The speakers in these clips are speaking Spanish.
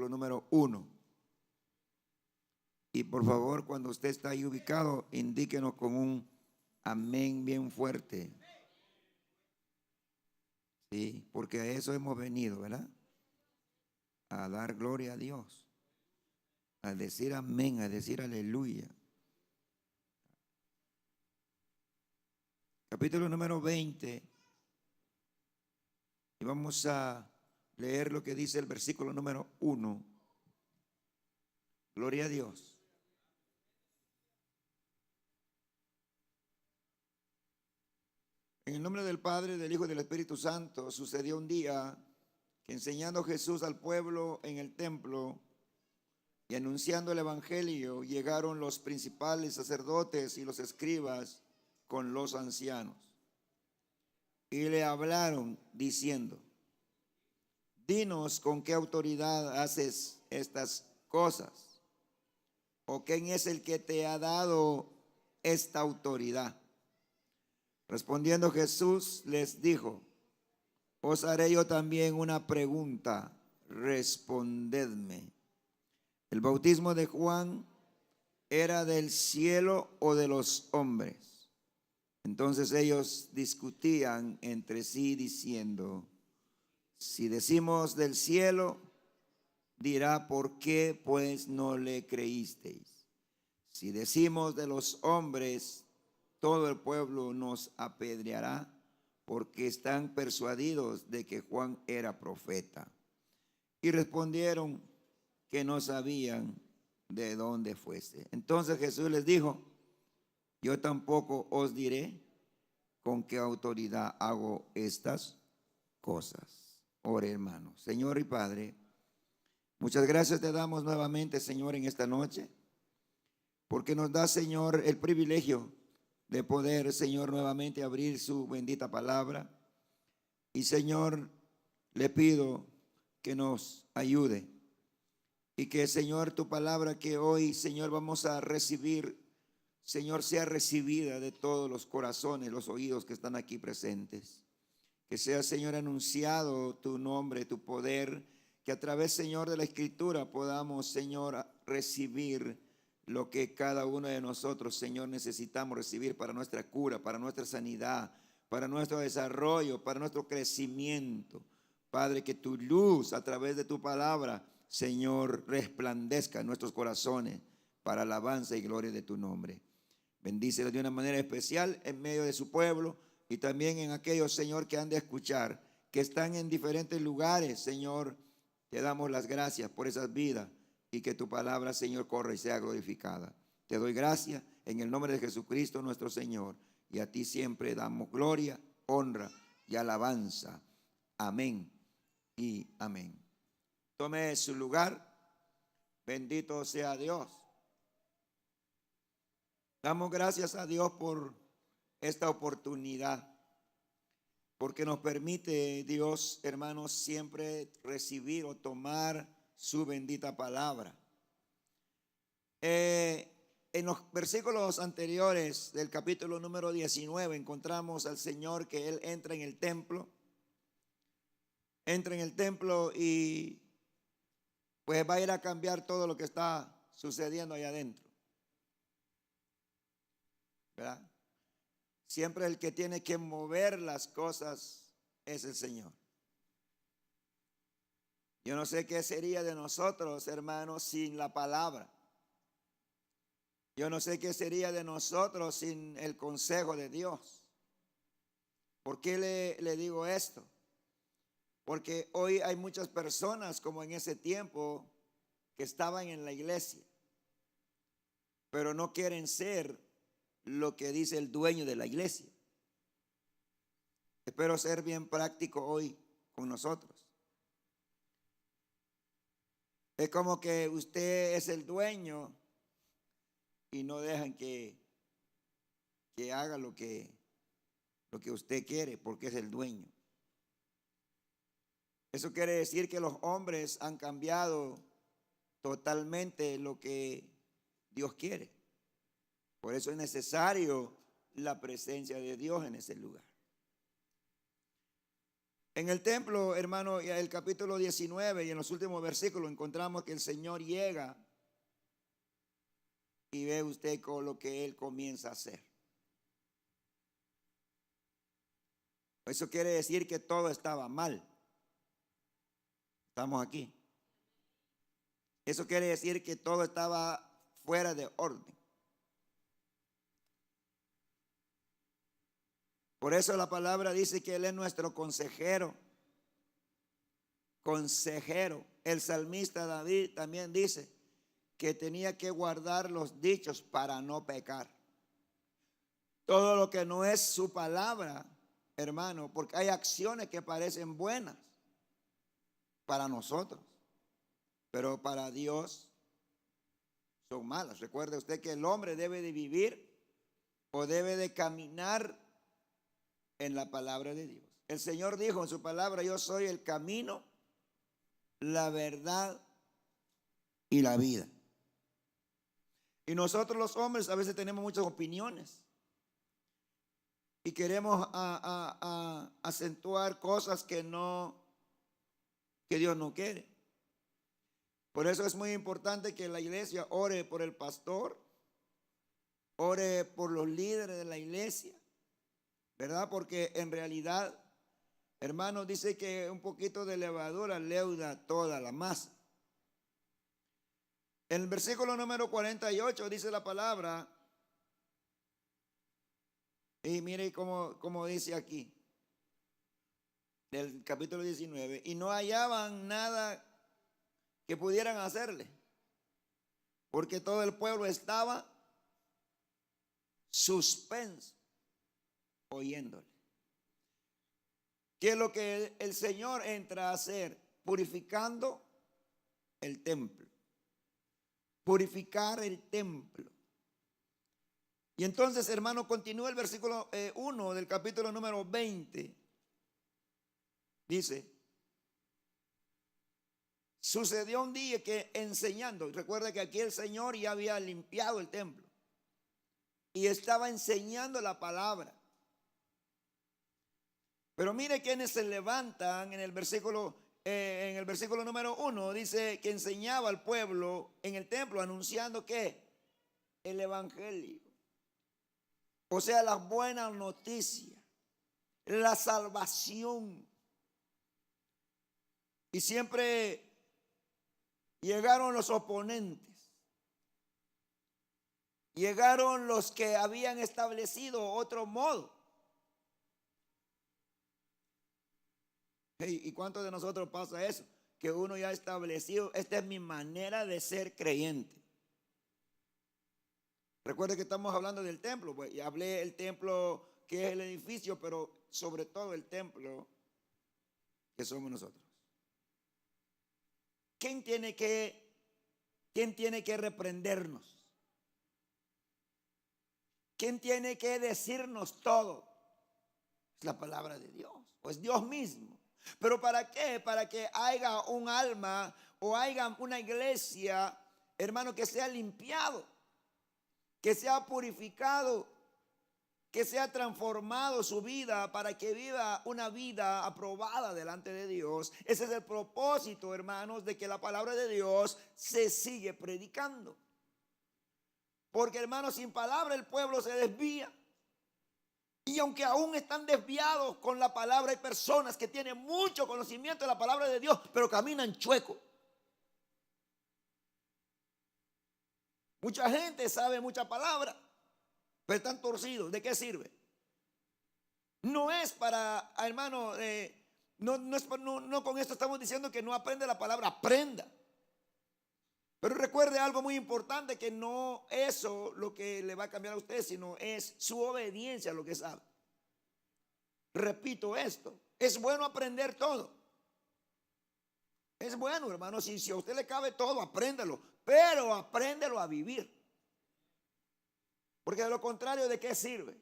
capítulo número 1. Y por favor, cuando usted está ahí ubicado, indíquenos con un amén bien fuerte. Sí, porque a eso hemos venido, ¿verdad? A dar gloria a Dios, a decir amén, a decir aleluya. Capítulo número 20. Y vamos a leer lo que dice el versículo número 1. Gloria a Dios. En el nombre del Padre, del Hijo y del Espíritu Santo, sucedió un día que enseñando Jesús al pueblo en el templo y anunciando el evangelio, llegaron los principales sacerdotes y los escribas con los ancianos. Y le hablaron diciendo: dinos con qué autoridad haces estas cosas, o quién es el que te ha dado esta autoridad. Respondiendo Jesús les dijo: os haré yo también una pregunta, respondedme. ¿El bautismo de Juan era del cielo o de los hombres? Entonces ellos discutían entre sí diciendo: si decimos del cielo, dirá, ¿por qué pues no le creísteis? Si decimos de los hombres, todo el pueblo nos apedreará, porque están persuadidos de que Juan era profeta. Y respondieron que no sabían de dónde fuese. Entonces Jesús les dijo: yo tampoco os diré con qué autoridad hago estas cosas. Ore, hermano. Señor y Padre, muchas gracias te damos nuevamente, Señor, en esta noche, porque nos da, Señor, el privilegio de poder, Señor, nuevamente abrir su bendita palabra. Y, Señor, le pido que nos ayude y que, Señor, tu palabra que hoy, Señor, vamos a recibir, Señor, sea recibida de todos los corazones, los oídos que están aquí presentes. Que sea, Señor, anunciado tu nombre, tu poder, que a través, Señor, de la Escritura podamos, Señor, recibir lo que cada uno de nosotros, Señor, necesitamos recibir para nuestra cura, para nuestra sanidad, para nuestro desarrollo, para nuestro crecimiento. Padre, que tu luz a través de tu palabra, Señor, resplandezca en nuestros corazones para alabanza y gloria de tu nombre. Bendícelo de una manera especial en medio de su pueblo y también en aquellos, Señor, que han de escuchar, que están en diferentes lugares. Señor, te damos las gracias por esas vidas y que tu palabra, Señor, corra y sea glorificada. Te doy gracias en el nombre de Jesucristo nuestro Señor, y a ti siempre damos gloria, honra y alabanza. Amén y amén. Tome su lugar. Bendito sea Dios. Damos gracias a Dios por esta oportunidad, porque nos permite Dios, hermanos, siempre recibir o tomar su bendita palabra. En los versículos anteriores del capítulo número 19 encontramos al Señor que Él entra en el templo. Entra en el templo y pues va a ir a cambiar todo lo que está sucediendo allá adentro, ¿verdad? Siempre el que tiene que mover las cosas es el Señor. Yo no sé qué sería de nosotros, hermanos, sin la palabra. Yo no sé qué sería de nosotros sin el consejo de Dios. ¿Por qué le digo esto? Porque hoy hay muchas personas como en ese tiempo que estaban en la iglesia, pero no quieren ser lo que dice el dueño de la iglesia. Espero ser bien práctico hoy con nosotros. Es como que usted es el dueño y no dejan que haga lo que usted quiere porque es el dueño. Eso quiere decir que los hombres han cambiado totalmente lo que Dios quiere. Por eso es necesario la presencia de Dios en ese lugar. En el templo, hermano, y el capítulo 19 y en los últimos versículos encontramos que el Señor llega y ve usted con lo que Él comienza a hacer. Eso quiere decir que todo estaba mal. Estamos aquí. Eso quiere decir que todo estaba fuera de orden. Por eso la palabra dice que Él es nuestro consejero. Consejero. El salmista David también dice que tenía que guardar los dichos para no pecar. Todo lo que no es su palabra, hermano, porque hay acciones que parecen buenas para nosotros, pero para Dios son malas. Recuerde usted que el hombre debe de vivir o debe de caminar en la palabra de Dios. El Señor dijo en su palabra: yo soy el camino, la verdad y la vida. Y nosotros los hombres a veces tenemos muchas opiniones y queremos acentuar cosas que Dios no quiere. Por eso es muy importante que la iglesia ore por el pastor, ore por los líderes de la iglesia, ¿verdad? Porque en realidad, hermanos, dice que un poquito de levadura leuda toda la masa. En el versículo número 48 dice la palabra, y mire cómo dice aquí, del capítulo 19, y no hallaban nada que pudieran hacerle, porque todo el pueblo estaba suspenso oyéndole. ¿Qué es lo que el Señor entra a hacer? Purificando el templo. Purificar el templo. Y entonces, hermano, continúa el versículo 1 del capítulo número 20. Dice: sucedió un día que enseñando, recuerda que aquí el Señor ya había limpiado el templo y estaba enseñando la palabra. Pero mire quienes se levantan en el versículo número 1, dice que enseñaba al pueblo en el templo anunciando ¿qué? El evangelio. O sea, las buenas noticias, la salvación. Y siempre llegaron los oponentes. Llegaron los que habían establecido otro modo. ¿Y cuántos de nosotros pasa eso? Que uno ya ha establecido, esta es mi manera de ser creyente. Recuerde que estamos hablando del templo, pues, y hablé del templo que es el edificio, pero sobre todo el templo que somos nosotros. ¿Quién tiene que reprendernos? ¿Quién tiene que decirnos todo? Es la palabra de Dios, o es Dios mismo. ¿Pero para qué? Para que haya un alma o haya una iglesia, hermano, que sea limpiado, que sea purificado, que sea transformado su vida para que viva una vida aprobada delante de Dios. Ese es el propósito, hermanos, de que la palabra de Dios se sigue predicando. Porque, hermanos, sin palabra el pueblo se desvía. Y aunque aún están desviados con la palabra, hay personas que tienen mucho conocimiento de la palabra de Dios, pero caminan chueco. Mucha gente sabe mucha palabra, pero están torcidos. ¿De qué sirve? No es para, hermano, no con esto estamos diciendo que no aprende la palabra, aprenda. Pero recuerde algo muy importante, que no eso lo que le va a cambiar a usted, sino es su obediencia a lo que sabe. Repito esto, es bueno aprender todo. Es bueno, hermano, si a usted le cabe todo, apréndalo, pero apréndelo a vivir. Porque de lo contrario, ¿de qué sirve?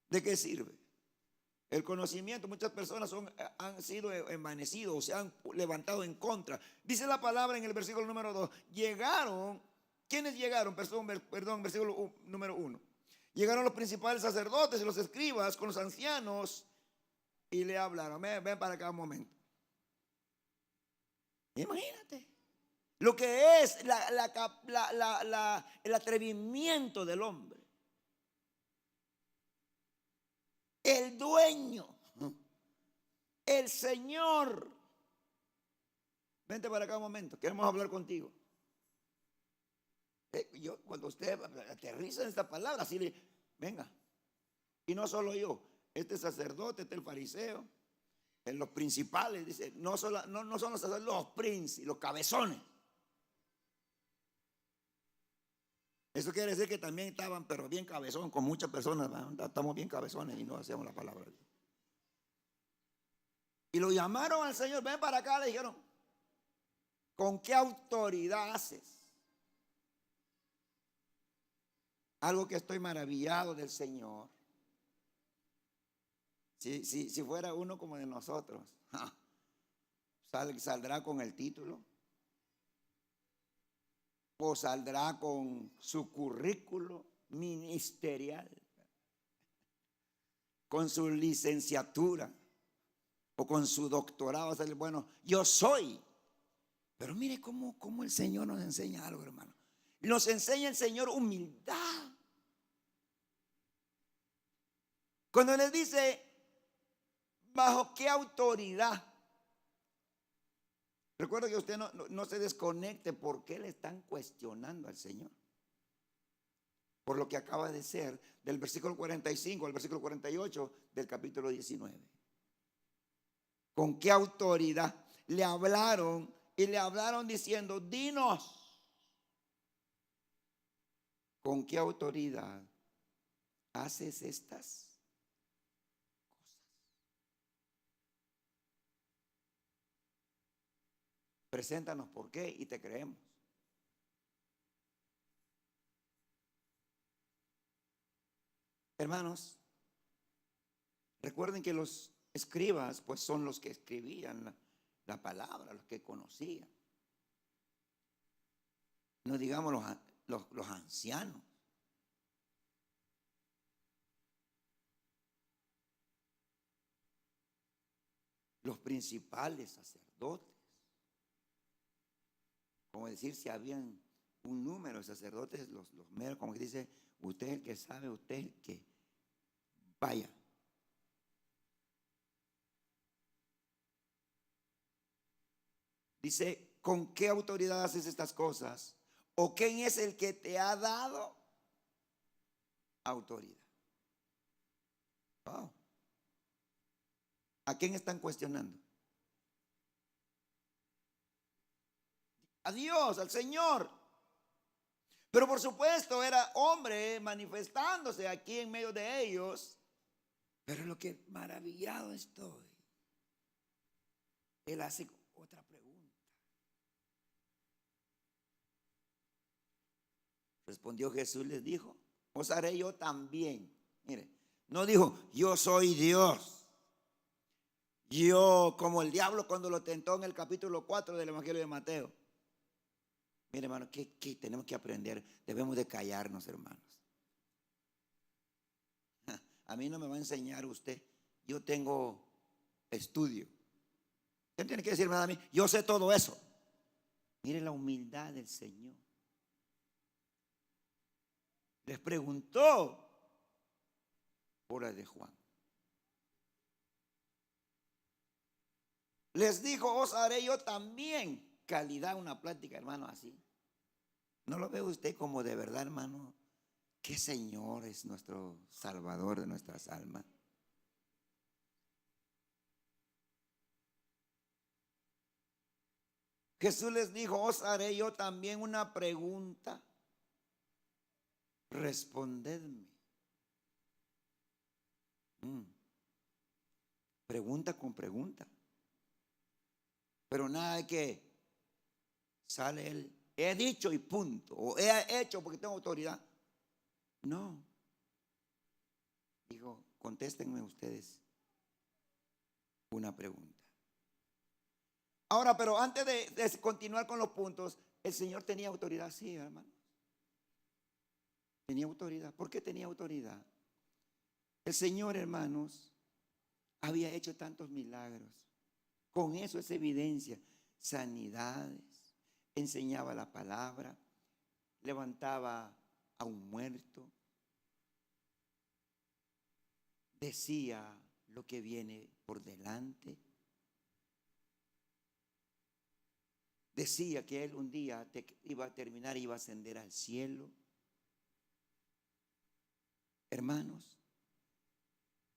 ¿De qué sirve? El conocimiento, muchas personas han sido envanecidos, o se han levantado en contra. Dice la palabra en el versículo número 2, llegaron, ¿quiénes llegaron? Perdón, versículo número 1. Llegaron los principales sacerdotes y los escribas con los ancianos y le hablaron. Ven para acá un momento. Imagínate lo que es el atrevimiento del hombre. El dueño, el Señor. Vente para acá un momento, queremos hablar contigo. Cuando usted aterriza en esta palabra, así le, venga. Y no solo yo, este sacerdote, el fariseo, los principales, dice, no son los sacerdotes, los príncipes, los cabezones. Eso quiere decir que también estaban, pero bien cabezón, con muchas personas, ¿verdad? Estamos bien cabezones y no hacemos la palabra. Y lo llamaron al Señor, ven para acá, le dijeron, ¿con qué autoridad haces? Algo que estoy maravillado del Señor. Si fuera uno como de nosotros, saldrá con el título o saldrá con su currículo ministerial, con su licenciatura o con su doctorado. Bueno, yo soy. Pero mire cómo el Señor nos enseña algo, hermano. Nos enseña el Señor humildad. Cuando les dice, ¿bajo qué autoridad? Recuerda que usted no se desconecte porque le están cuestionando al Señor. Por lo que acaba de ser del versículo 45 al versículo 48 del capítulo 19. ¿Con qué autoridad? Le hablaron y le hablaron diciendo, dinos, ¿con qué autoridad haces estas cosas? Preséntanos por qué y te creemos. Hermanos, recuerden que los escribas pues son los que escribían la palabra, los que conocían. No digamos los ancianos. Los principales sacerdotes. Como decir, si habían un número de sacerdotes, los meros, como que dice, usted es el que sabe, usted es el que vaya. Dice, ¿con qué autoridad haces estas cosas? ¿O quién es el que te ha dado autoridad? Wow. ¿A quién están cuestionando? A Dios, al Señor. Pero por supuesto era hombre manifestándose aquí en medio de ellos. Pero lo que maravillado estoy, él hace otra pregunta. Respondió Jesús, les dijo, os haré yo también. Mire, no dijo, yo soy Dios. Yo, como el diablo cuando lo tentó en el capítulo 4 del Evangelio de Mateo. Mire, hermano, ¿qué tenemos que aprender? Debemos de callarnos, hermanos. A mí no me va a enseñar usted. Yo tengo estudio. ¿Qué tiene que decirme a mí? Yo sé todo eso. Mire la humildad del Señor. Les preguntó por la de Juan. Les dijo, os haré yo también. Calidad, una plática, hermano, así. ¿No lo ve usted como de verdad, hermano? ¿Qué Señor es nuestro Salvador de nuestras almas? Jesús les dijo, os haré yo también una pregunta. Respondedme. Pregunta con pregunta. Pero nada de que sale él, he dicho y punto, o he hecho porque tengo autoridad. No. Digo, contéstenme ustedes una pregunta. Ahora, pero antes de continuar con los puntos, ¿el Señor tenía autoridad? Sí, hermano. Tenía autoridad. ¿Por qué tenía autoridad? El Señor, hermanos, había hecho tantos milagros. Con eso es evidencia. Sanidades, enseñaba la palabra, levantaba a un muerto, decía lo que viene por delante. Decía que él un día iba a terminar, iba a ascender al cielo. Hermanos,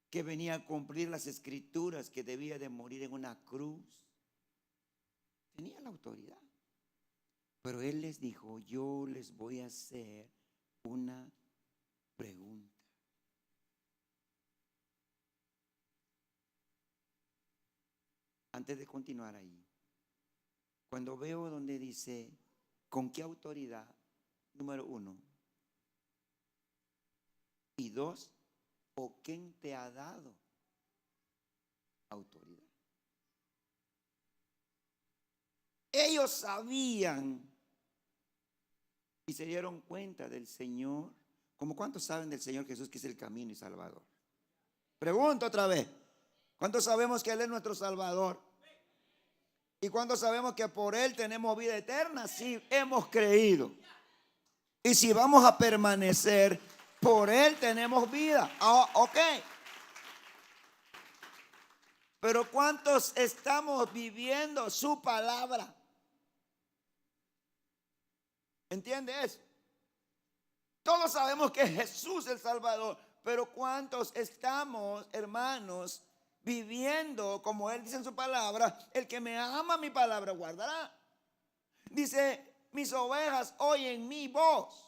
que venía a cumplir las escrituras, que debía de morir en una cruz. Tenía la autoridad. Pero él les dijo, yo les voy a hacer una pregunta. Antes de continuar ahí, cuando veo donde dice, ¿con qué autoridad? Número 1. Y 2, ¿o quién te ha dado autoridad? Ellos sabían y se dieron cuenta del Señor. ¿Cómo cuántos saben del Señor Jesús que es el camino y Salvador? Pregunto otra vez. ¿Cuántos sabemos que Él es nuestro Salvador? ¿Y cuántos sabemos que por Él tenemos vida eterna? Sí, hemos creído. Y si vamos a permanecer, por Él tenemos vida. Ok. Pero ¿cuántos estamos viviendo su palabra? ¿Entiende eso? Todos sabemos que Jesús es el Salvador, pero ¿cuántos estamos, hermanos, viviendo como Él dice en su palabra? El que me ama mi palabra guardará. Dice, mis ovejas oyen mi voz.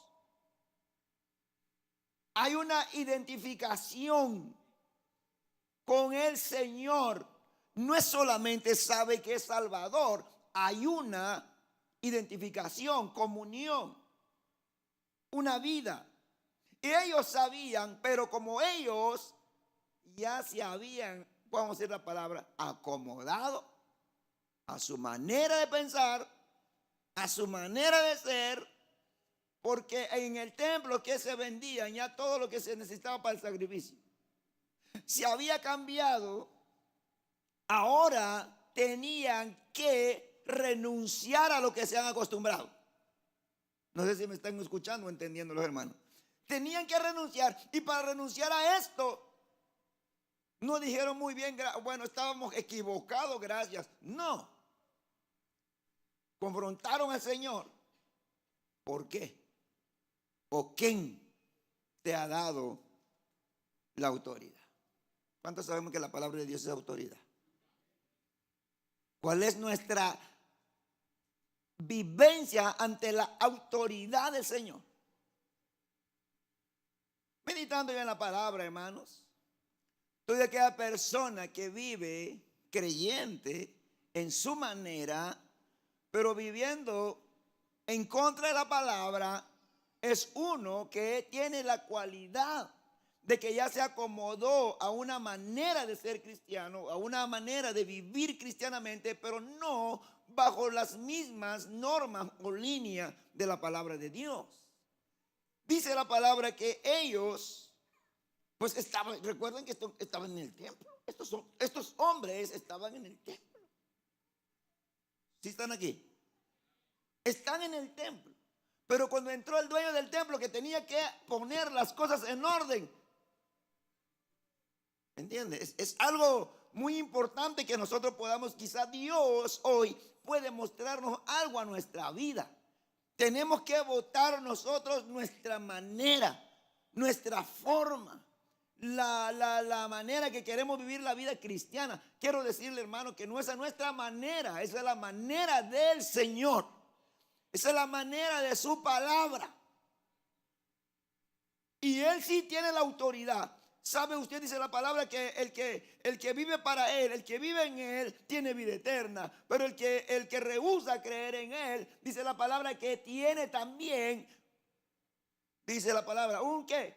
Hay una identificación con el Señor. No es solamente sabe que es Salvador, hay una identificación, comunión, una vida. Y ellos sabían, pero como ellos ya se habían, vamos a decir la palabra, acomodado a su manera de pensar, a su manera de ser, porque en el templo que se vendían ya todo lo que se necesitaba para el sacrificio se había cambiado. Ahora tenían que renunciar a lo que se han acostumbrado. No sé si me están escuchando o entendiendo los hermanos. Tenían que renunciar, y para renunciar a esto no dijeron muy bien, bueno, estábamos equivocados, gracias. No. Confrontaron al Señor. ¿Por qué? ¿O quién te ha dado la autoridad? ¿Cuántos sabemos que la palabra de Dios es autoridad? ¿Cuál es nuestra vivencia ante la autoridad del Señor? Meditando yo en la palabra, hermanos, toda aquella persona que vive creyente en su manera, pero viviendo en contra de la palabra, es uno que tiene la cualidad de que ya se acomodó a una manera de ser cristiano, a una manera de vivir cristianamente, pero no bajo las mismas normas o líneas de la palabra de Dios. Dice la palabra que ellos, pues estaban, recuerden que estaban en el templo. Estos hombres estaban en el templo. ¿Sí están aquí? Están en el templo. Pero cuando entró el dueño del templo que tenía que poner las cosas en orden, ¿entiendes? Es algo muy importante que nosotros podamos, quizá Dios hoy puede mostrarnos algo a nuestra vida. Tenemos que votar nosotros nuestra manera, nuestra forma, la manera que queremos vivir la vida cristiana. Quiero decirle, hermano, que no es nuestra manera, esa es la manera del Señor. Esa es la manera de su palabra. Y Él sí tiene la autoridad. ¿Sabe usted? Dice la palabra que el que vive para Él, el que vive en Él, tiene vida eterna. Pero el que rehúsa creer en Él, dice la palabra que tiene también, dice la palabra, ¿un qué?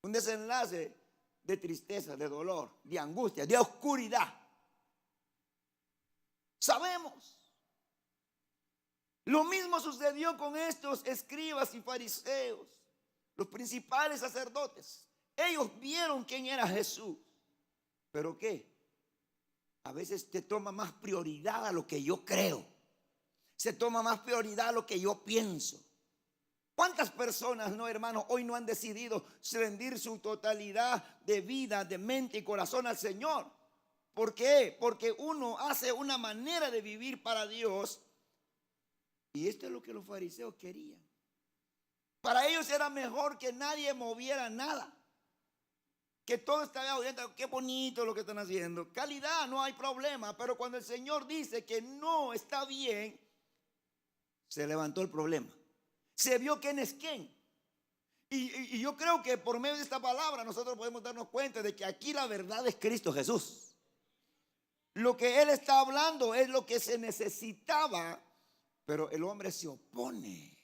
Un desenlace de tristeza, de dolor, de angustia, de oscuridad. Sabemos. Lo mismo sucedió con estos escribas y fariseos, los principales sacerdotes. Ellos vieron quién era Jesús. ¿Pero qué? A veces te toma más prioridad a lo que yo creo. Se toma más prioridad a lo que yo pienso. ¿Cuántas personas, no, hermanos, hoy no han decidido rendir su totalidad de vida, de mente y corazón al Señor? ¿Por qué? Porque uno hace una manera de vivir para Dios. Y esto es lo que los fariseos querían. Para ellos era mejor que nadie moviera nada. Que todo estaba oyendo, qué bonito lo que están haciendo. Calidad, no hay problema. Pero cuando el Señor dice que no está bien, se levantó el problema. Se vio quién es quién. Y yo creo que por medio de esta palabra nosotros podemos darnos cuenta de que aquí la verdad es Cristo Jesús. Lo que Él está hablando es lo que se necesitaba, pero el hombre se opone.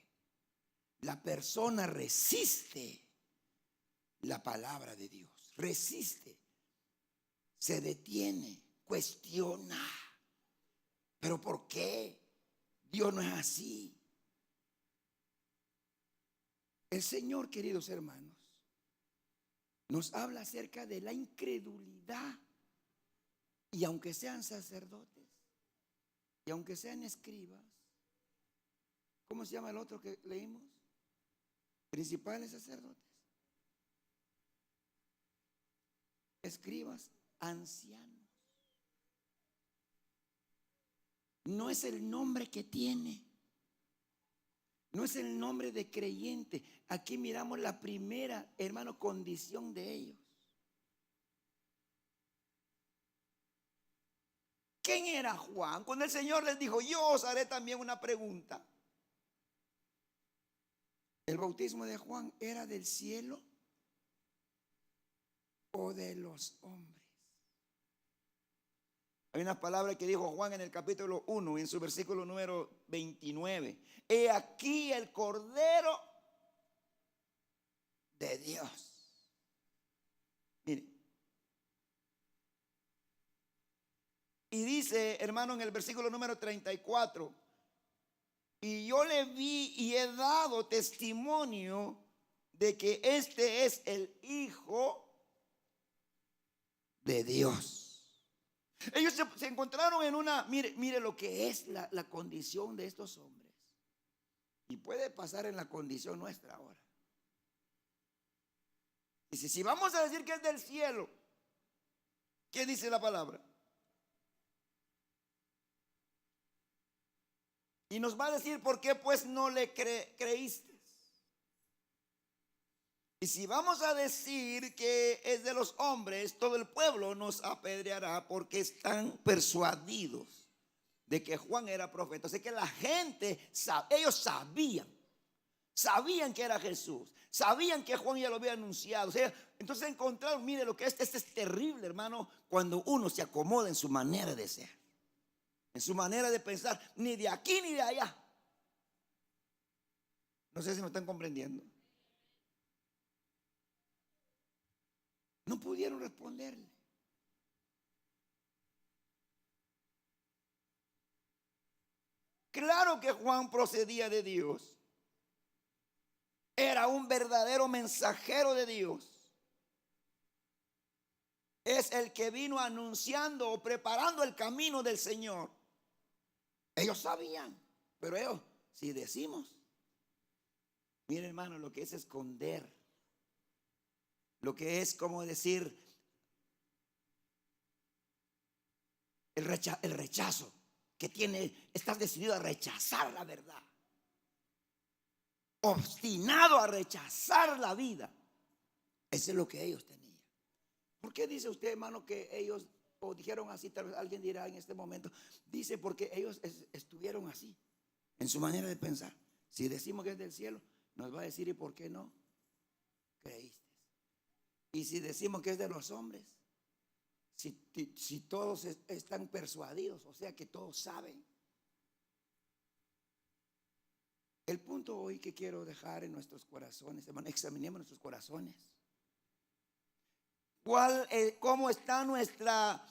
La persona resiste la palabra de Dios. Resiste, se detiene, cuestiona. ¿Pero por qué? Dios no es así. El Señor, queridos hermanos, nos habla acerca de la incredulidad. Y aunque sean sacerdotes, y aunque sean escribas, ¿cómo se llama el otro que leímos? Principales sacerdotes, escribas, ancianos. No es el nombre que tiene. No es el nombre de creyente. Aquí miramos la primera, hermano, condición de ellos. ¿Quién era Juan? Cuando el Señor les dijo, yo os haré también una pregunta. ¿El bautismo de Juan era del cielo o de los hombres? Hay una palabra que dijo Juan en el capítulo 1, en su versículo número 29. He aquí el Cordero de Dios. Mire. Y dice, hermano, en el versículo número 34, y yo le vi y he dado testimonio de que este es el Hijo de Dios. Ellos se encontraron en una, mire lo que es la condición de estos hombres. Y puede pasar en la condición nuestra ahora. Dice, si vamos a decir que es del cielo, ¿qué dice la palabra? Y nos va a decir, ¿por qué pues no le creíste? Y si vamos a decir que es de los hombres, todo el pueblo nos apedreará porque están persuadidos de que Juan era profeta. Así que la gente, ellos sabían que era Jesús, sabían que Juan ya lo había anunciado. O sea, entonces encontraron, mire lo que este es terrible, hermano, cuando uno se acomoda en su manera de ser, en su manera de pensar, ni de aquí ni de allá. No sé si me están comprendiendo. No pudieron responderle. Claro que Juan procedía de Dios. Era un verdadero mensajero de Dios. Es el que vino anunciando o preparando el camino del Señor. Ellos sabían, pero ellos, si decimos, miren hermano, lo que es esconder, lo que es como decir el rechazo que tiene, estás decidido a rechazar la verdad, obstinado a rechazar la vida. Eso es lo que ellos tenían. ¿Por qué dice usted, hermano, que ellos o dijeron así? Tal vez alguien dirá en este momento, dice porque ellos estuvieron así en su manera de pensar. Si decimos que es del cielo, nos va a decir, ¿y por qué no creíste? Y si decimos que es de los hombres, si todos están persuadidos, o sea que todos saben. El punto hoy que quiero dejar en nuestros corazones, hermano, examinemos nuestros corazones. ¿Cómo está nuestra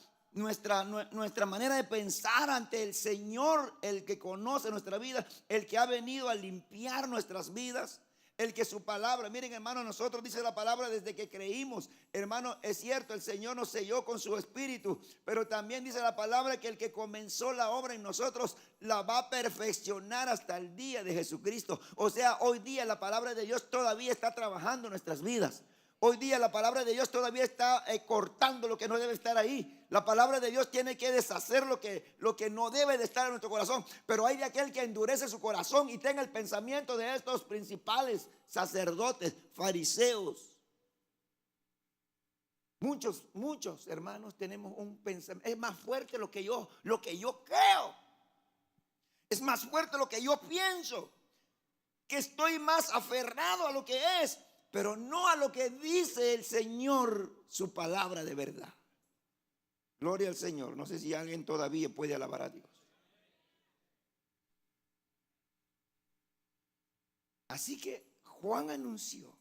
manera de pensar ante el Señor, el que conoce nuestra vida, el que ha venido a limpiar nuestras vidas, el que su palabra, miren hermano, nosotros dice la palabra desde que creímos, hermano, es cierto, el Señor nos selló con su espíritu, pero también dice la palabra que el que comenzó la obra en nosotros la va a perfeccionar hasta el día de Jesucristo. O sea, hoy día la palabra de Dios todavía está trabajando en nuestras vidas. Hoy día la palabra de Dios todavía está cortando lo que no debe estar ahí. La palabra de Dios tiene que deshacer lo que no debe de estar en nuestro corazón. Pero hay de aquel que endurece su corazón y tenga el pensamiento de estos principales sacerdotes, fariseos. Muchos hermanos tenemos un pensamiento. Es más fuerte lo que yo creo. Es más fuerte lo que yo pienso. Que estoy más aferrado a lo que es, pero no a lo que dice el Señor, su palabra de verdad. Gloria al Señor. No sé si alguien todavía puede alabar a Dios. Así que Juan anunció.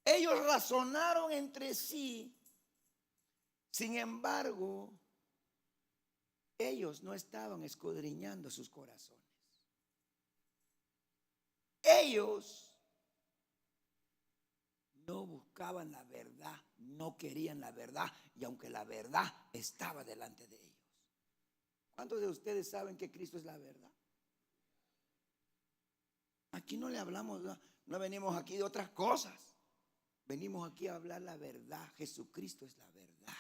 Ellos razonaron entre sí. Sin embargo, ellos no estaban escudriñando sus corazones. Ellos no buscaban la verdad, no querían la verdad, y aunque la verdad estaba delante de ellos. ¿Cuántos de ustedes saben que Cristo es la verdad? Aquí no le hablamos, no venimos aquí de otras cosas. Venimos aquí a hablar la verdad. Jesucristo es la verdad.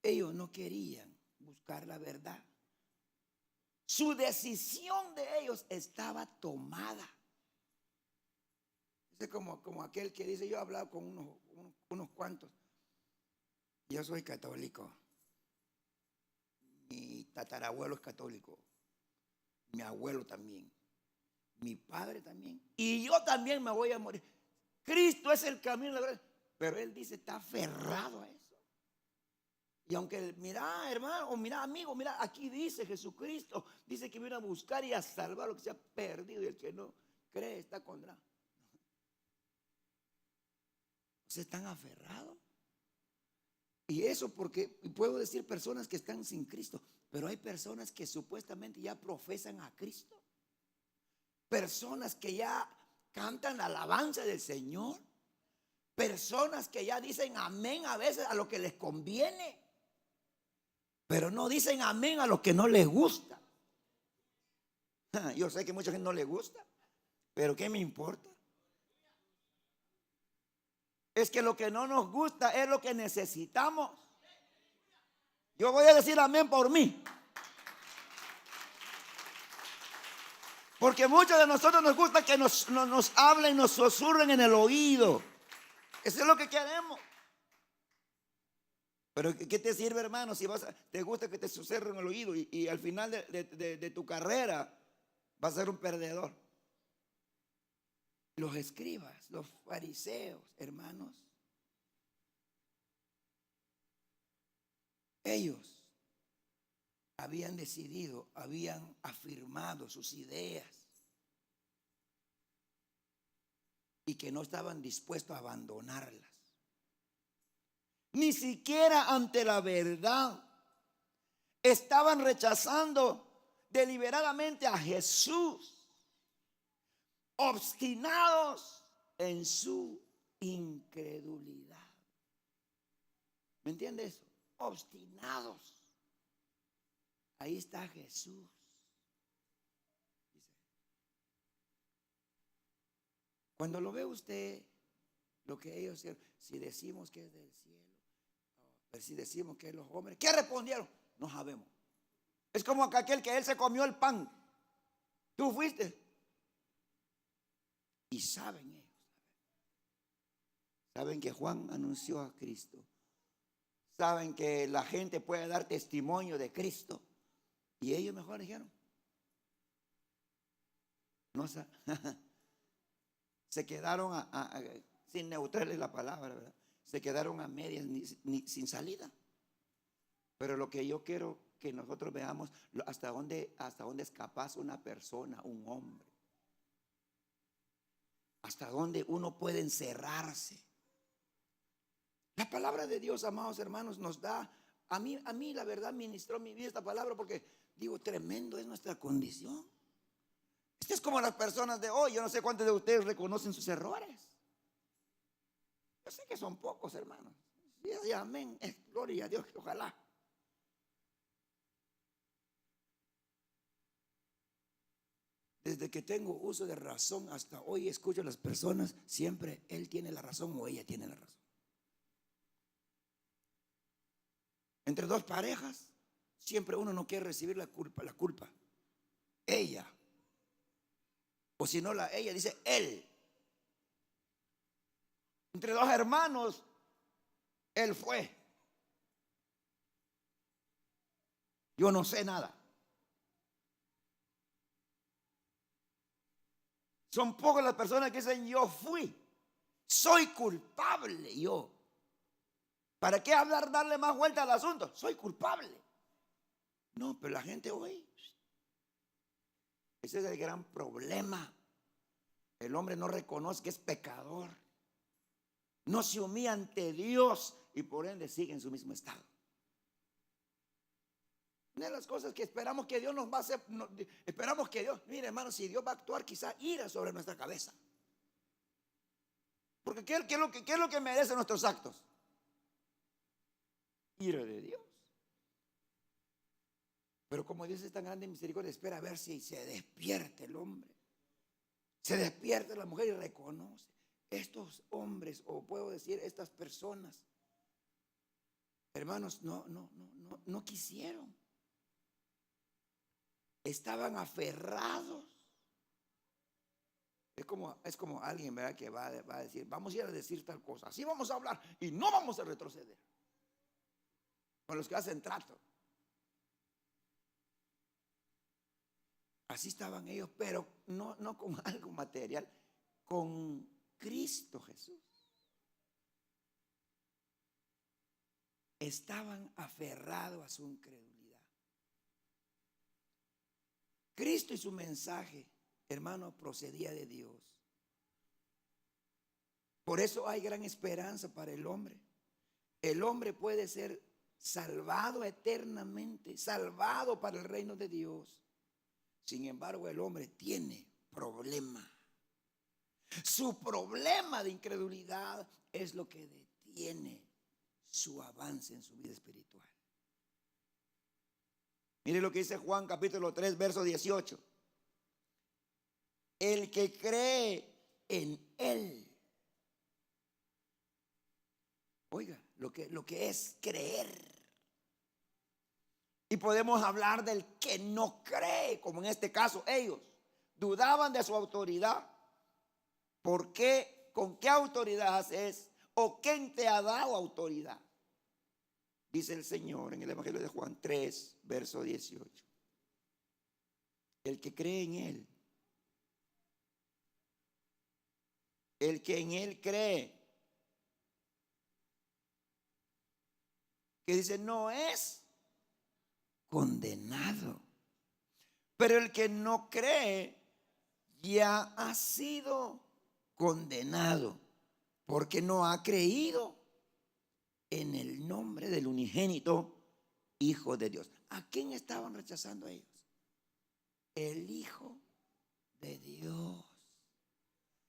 Ellos no querían buscar la verdad. Su decisión de ellos estaba tomada. Es como aquel que dice, yo he hablado con unos cuantos. Yo soy católico. Mi tatarabuelo es católico. Mi abuelo también. Mi padre también. Y yo también me voy a morir. Cristo es el camino, la verdad. Pero él dice, está aferrado a eso. Y aunque, mira hermano, o mira amigo, mira, aquí dice Jesucristo, dice que viene a buscar y a salvar lo que se ha perdido, y el que no cree está condenado. ¿Se están aferrados? Y eso porque, puedo decir personas que están sin Cristo, pero hay personas que supuestamente ya profesan a Cristo. Personas que ya cantan la alabanza del Señor. Personas que ya dicen amén a veces a lo que les conviene, pero no dicen amén a lo que no les gusta. Yo sé que mucha gente no le gusta, pero ¿qué me importa? Es que lo que no nos gusta es lo que necesitamos. Yo voy a decir amén por mí. Porque muchos de nosotros nos gusta que nos hablen, nos susurren en el oído. Eso es lo que queremos. Pero ¿qué te sirve, hermano, si te gusta que te susurren en el oído y al final de tu carrera vas a ser un perdedor? Los escribas, los fariseos, hermanos, ellos habían decidido, habían afirmado sus ideas y que no estaban dispuestos a abandonarlas. Ni siquiera ante la verdad estaban rechazando deliberadamente a Jesús, obstinados en su incredulidad. ¿Me entiende eso? Obstinados. Ahí está Jesús. Dice, cuando lo ve usted, lo que ellos, si decimos que es del cielo, si decimos que es los hombres, ¿qué respondieron? No sabemos. Es como aquel que él se comió el pan. Tú fuiste. Y saben ellos. Saben que Juan anunció a Cristo. Saben que la gente puede dar testimonio de Cristo. Y ellos mejor dijeron. No, se quedaron sin neutrales la palabra, ¿verdad? Se quedaron a medias, sin salida. Pero lo que yo quiero que nosotros veamos, hasta dónde es capaz una persona, un hombre. Hasta dónde uno puede encerrarse. La palabra de Dios, amados hermanos, nos da, a mí la verdad ministró mi vida esta palabra, porque digo, tremendo es nuestra condición. Esto es como las personas de hoy. Yo no sé cuántos de ustedes reconocen sus errores. Yo sé que son pocos, hermanos. Y amén. Gloria a Dios, ojalá. Desde que tengo uso de razón hasta hoy escucho a las personas, siempre él tiene la razón o ella tiene la razón. Entre dos parejas, siempre uno no quiere recibir la culpa. Ella. O si no, ella dice él. Entre dos hermanos, él fue. Yo no sé nada. Son pocas las personas que dicen yo fui. Soy culpable yo. ¿Para qué hablar, darle más vuelta al asunto? Soy culpable. No, pero la gente hoy, ese es el gran problema. El hombre no reconoce que es pecador. No se humilla ante Dios y por ende sigue en su mismo estado. Una de las cosas que esperamos que Dios nos va a hacer, esperamos que Dios, mire hermano, si Dios va a actuar, quizá ira sobre nuestra cabeza. Porque ¿qué es lo que merecen nuestros actos? Ira de Dios. Pero como Dios es tan grande en misericordia, espera a ver si se despierte el hombre. Se despierta la mujer y reconoce. Estos hombres, o puedo decir estas personas, hermanos, no quisieron. Estaban aferrados. Es como alguien, ¿verdad?, que va a decir, vamos a ir a decir tal cosa, así vamos a hablar y no vamos a retroceder. Con los que hacen trato. Así estaban ellos, pero no con algo material, con Cristo Jesús. Estaban aferrados a su incredulidad. Cristo y su mensaje, hermano, procedía de Dios. Por eso hay gran esperanza para el hombre. El hombre puede ser salvado eternamente, salvado para el reino de Dios. Sin embargo, el hombre tiene problema. Su problema de incredulidad es lo que detiene su avance en su vida espiritual. Mire lo que dice Juan capítulo 3, verso 18. El que cree en Él. Oiga, lo que es creer. Y podemos hablar del que no cree, como en este caso ellos dudaban de su autoridad. ¿Por qué? ¿Con qué autoridad haces? ¿O quién te ha dado autoridad? Dice el Señor en el Evangelio de Juan 3, verso 18. El que cree en Él, el que en Él cree, que dice no es condenado, pero el que no cree ya ha sido condenado porque no ha creído en el nombre del unigénito Hijo de Dios. ¿A quién estaban rechazando ellos? El Hijo de Dios.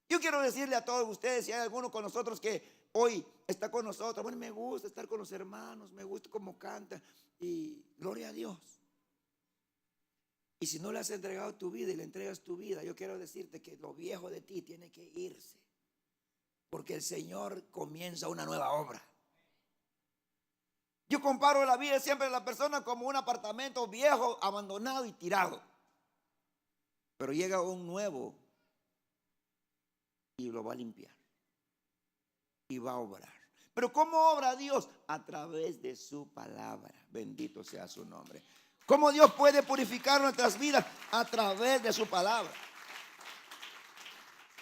Yo quiero decirle a todos ustedes, si hay alguno con nosotros que hoy está con nosotros, bueno, me gusta estar con los hermanos, me gusta cómo canta y gloria a Dios. Y si no le has entregado tu vida y le entregas tu vida, yo quiero decirte que lo viejo de ti tiene que irse, porque el Señor comienza una nueva obra. Yo comparo la vida siempre de la persona como un apartamento viejo, abandonado y tirado. Pero llega un nuevo y lo va a limpiar y va a obrar. Pero ¿cómo obra Dios? A través de su palabra. Bendito sea su nombre. ¿Cómo Dios puede purificar nuestras vidas? A través de su palabra.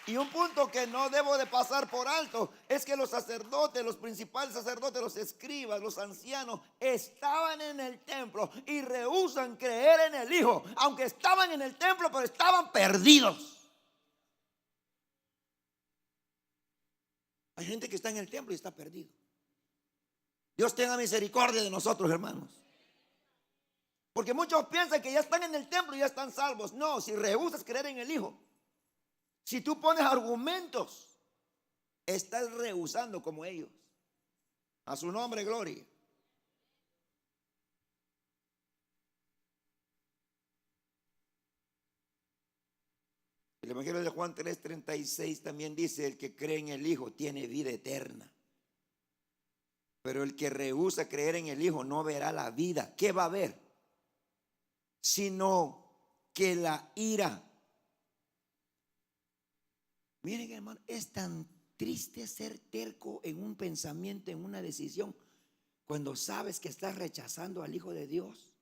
Y un punto que no debo de pasar por alto es que los sacerdotes, los principales sacerdotes, los escribas, los ancianos estaban en el templo y rehúsan creer en el Hijo, aunque estaban en el templo, pero estaban perdidos. Hay gente que está en el templo y está perdido. Dios tenga misericordia de nosotros, hermanos. Porque muchos piensan que ya están en el templo y ya están salvos. No, si rehusas creer en el Hijo, si tú pones argumentos, estás rehusando como ellos. A su nombre, gloria. El Evangelio de Juan 3:36 también dice: el que cree en el Hijo tiene vida eterna. Pero el que rehúsa creer en el Hijo no verá la vida. ¿Qué va a ver? Sino que la ira. Miren, hermano, es tan triste ser terco en un pensamiento, en una decisión, cuando sabes que estás rechazando al Hijo de Dios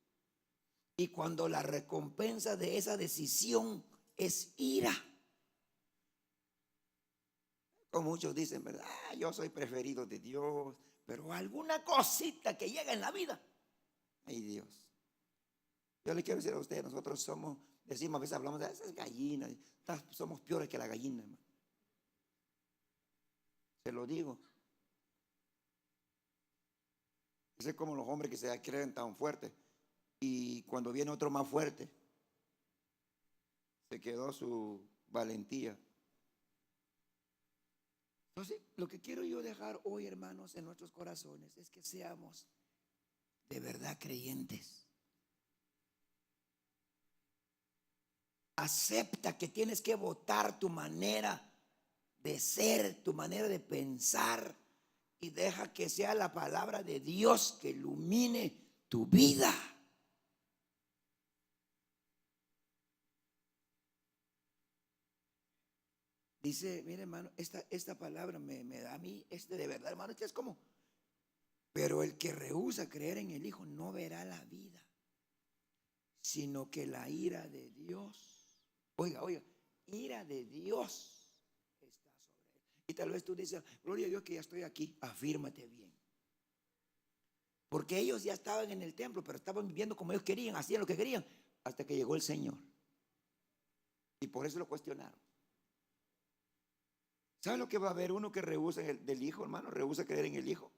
y cuando la recompensa de esa decisión es ira. Como muchos dicen, ¿verdad? Yo soy preferido de Dios, pero alguna cosita que llega en la vida, ay Dios. Yo le quiero decir a ustedes, nosotros somos, decimos, a veces hablamos de esas gallinas, somos peores que la gallina, hermano. Se lo digo. Es como los hombres que se creen tan fuertes y cuando viene otro más fuerte, se quedó su valentía. Entonces, lo que quiero yo dejar hoy, hermanos, en nuestros corazones es que seamos de verdad creyentes. Acepta que tienes que votar tu manera de ser, tu manera de pensar, y deja que sea la palabra de Dios que ilumine tu vida. Dice, mire hermano, esta palabra me da a mí, de verdad hermano, es como, pero el que rehúsa creer en el Hijo no verá la vida, sino que la ira de Dios, oiga, ira de Dios está sobre él. Y tal vez tú dices, gloria a Dios que ya estoy aquí, afírmate bien. Porque ellos ya estaban en el templo, pero estaban viviendo como ellos querían, hacían lo que querían, hasta que llegó el Señor. Y por eso lo cuestionaron. ¿Sabe lo que va a haber uno que rehúsa del Hijo, hermano? Rehúsa creer en el Hijo.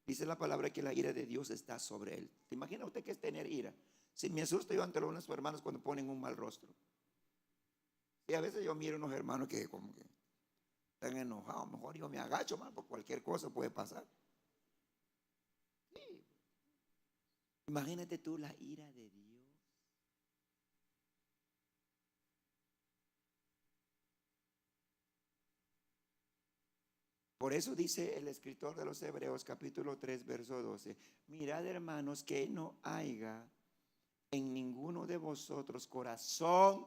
Dice la palabra que la ira de Dios está sobre él. ¿Se imagina usted qué es tener ira? Si me asusto yo ante algunos hermanos cuando ponen un mal rostro. Y a veces yo miro unos hermanos que como que están enojados. Mejor yo me agacho, hermano, porque cualquier cosa puede pasar. Sí. Imagínate tú la ira de Dios. Por eso dice el escritor de los Hebreos, capítulo 3, verso 12: mirad, hermanos, que no haya en ninguno de vosotros corazón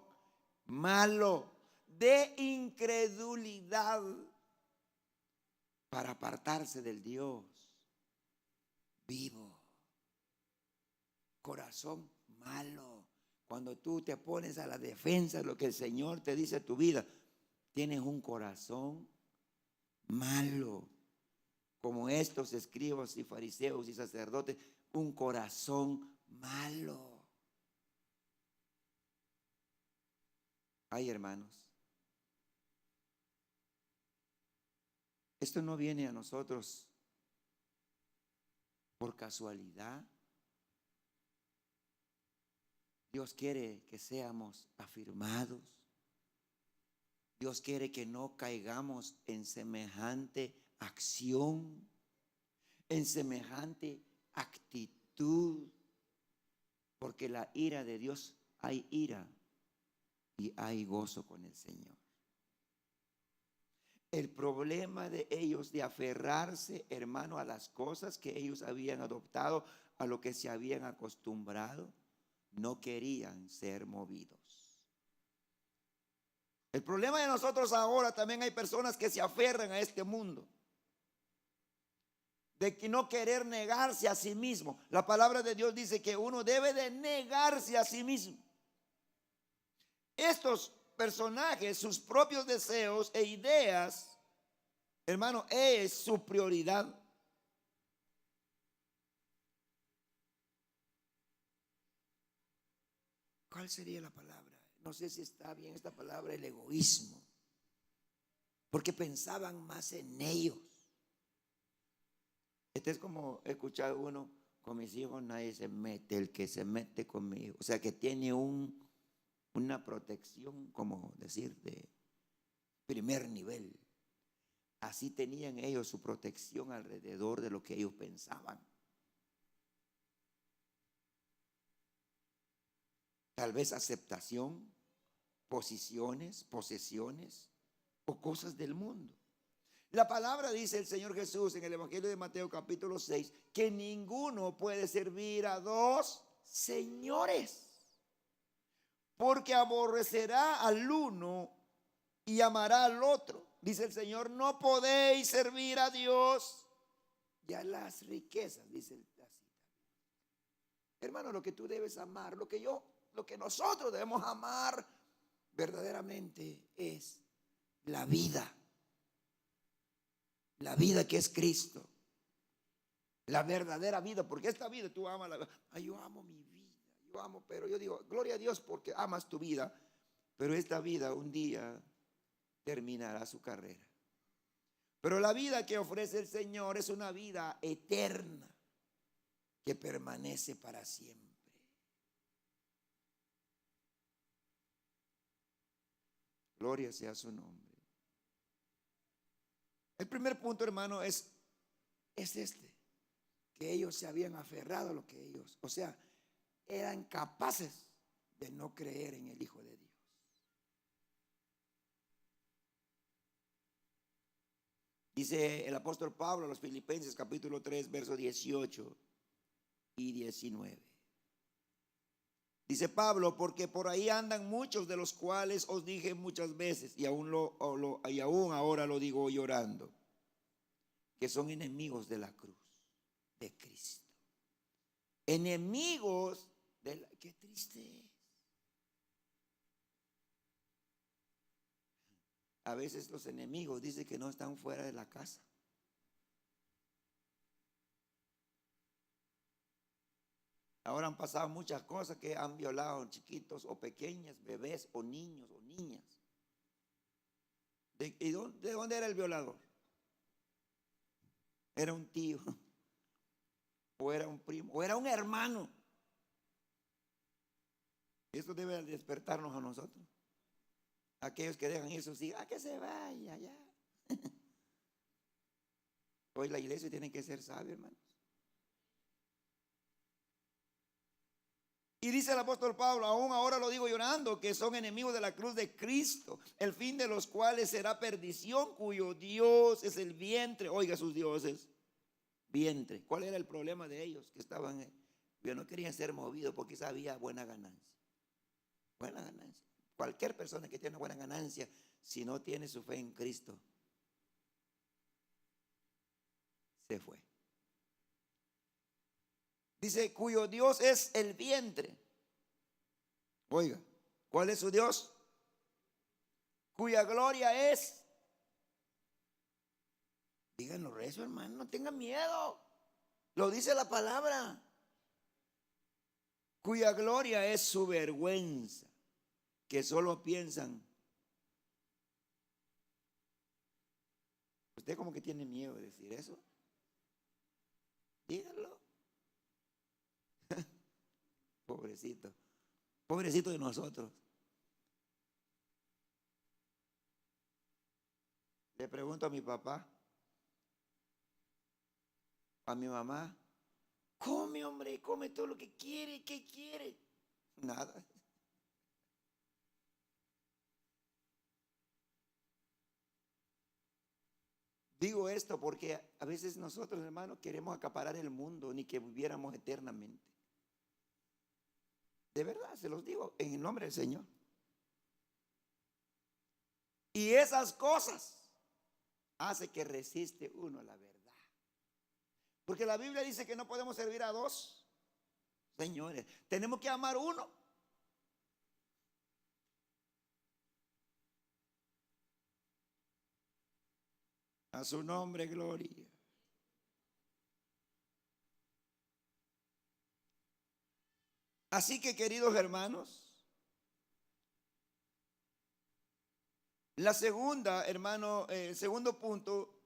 malo de incredulidad para apartarse del Dios vivo. Corazón malo. Cuando tú te pones a la defensa de lo que el Señor te dice a tu vida, tienes un corazón malo, como estos escribas y fariseos y sacerdotes, un corazón malo. Ay, hermanos, esto no viene a nosotros por casualidad. Dios quiere que seamos afirmados. Dios quiere que no caigamos en semejante acción, en semejante actitud, porque la ira de Dios, hay ira y hay gozo con el Señor. El problema de ellos de aferrarse, hermano, a las cosas que ellos habían adoptado, a lo que se habían acostumbrado, no querían ser movidos. El problema de nosotros ahora, también hay personas que se aferran a este mundo, de que no querer negarse a sí mismo. La palabra de Dios dice que uno debe de negarse a sí mismo. Estos personajes, sus propios deseos e ideas, hermano, es su prioridad. ¿Cuál sería la palabra? No sé si está bien esta palabra, el egoísmo. Porque pensaban más en ellos. Este es como escuchar uno con mis hijos nadie se mete, el que se mete conmigo. O sea que tiene una protección, como decir, de primer nivel. Así tenían ellos su protección alrededor de lo que ellos pensaban. Tal vez aceptación, posiciones, posesiones o cosas del mundo. La palabra dice el Señor Jesús en el Evangelio de Mateo capítulo 6 que ninguno puede servir a dos señores, porque aborrecerá al uno y amará al otro. Dice el Señor, no podéis servir a Dios y a las riquezas, dice la cita. Hermano, lo que tú debes amar, lo que nosotros debemos amar verdaderamente es la vida. La vida que es Cristo. La verdadera vida, porque esta vida tú amas yo amo mi vida, yo amo, pero yo digo, gloria a Dios porque amas tu vida, pero esta vida un día terminará su carrera. Pero la vida que ofrece el Señor es una vida eterna que permanece para siempre. Gloria sea su nombre. El primer punto, hermano, es este, que ellos se habían aferrado a lo que ellos, o sea, eran capaces de no creer en el Hijo de Dios. Dice el apóstol Pablo a los Filipenses capítulo 3, versos 18 y 19. Dice Pablo, porque por ahí andan muchos de los cuales os dije muchas veces, y aún ahora lo digo llorando, que son enemigos de la cruz de Cristo. Enemigos de la... Qué triste es. A veces los enemigos dicen que no están fuera de la casa. Ahora han pasado muchas cosas que han violado chiquitos o pequeñas, bebés o niños o niñas. ¿De dónde era el violador? Era un tío, o era un primo, o era un hermano. Esto debe despertarnos a nosotros. Aquellos que dejan ir sus hijos, que se vaya ya. Hoy la iglesia tiene que ser sabia, hermanos. Y dice el apóstol Pablo, aún ahora lo digo llorando, que son enemigos de la cruz de Cristo, el fin de los cuales será perdición, cuyo Dios es el vientre. Oiga sus dioses, vientre. ¿Cuál era el problema de ellos? Que estaban, no querían ser movidos porque sabía buena ganancia. Buena ganancia. Cualquier persona que tiene buena ganancia, si no tiene su fe en Cristo, se fue. Dice, cuyo Dios es el vientre. Oiga, ¿cuál es su Dios? Cuya gloria es. Díganlo rezo, hermano, no tengan miedo. Lo dice la palabra. Cuya gloria es su vergüenza. Que solo piensan. Usted como que tiene miedo de decir eso. Díganlo. Pobrecito. Pobrecito de nosotros. Le pregunto a mi papá, a mi mamá, come, hombre, come todo lo que quiere. ¿Qué quiere? Nada. Digo esto porque a veces nosotros, hermanos, queremos acaparar el mundo, ni que viviéramos eternamente. De verdad, se los digo en el nombre del Señor. Y esas cosas hace que resiste uno a la verdad. Porque la Biblia dice que no podemos servir a dos señores. Tenemos que amar uno. A su nombre, gloria. Así que, queridos hermanos, la segunda, hermano, el segundo punto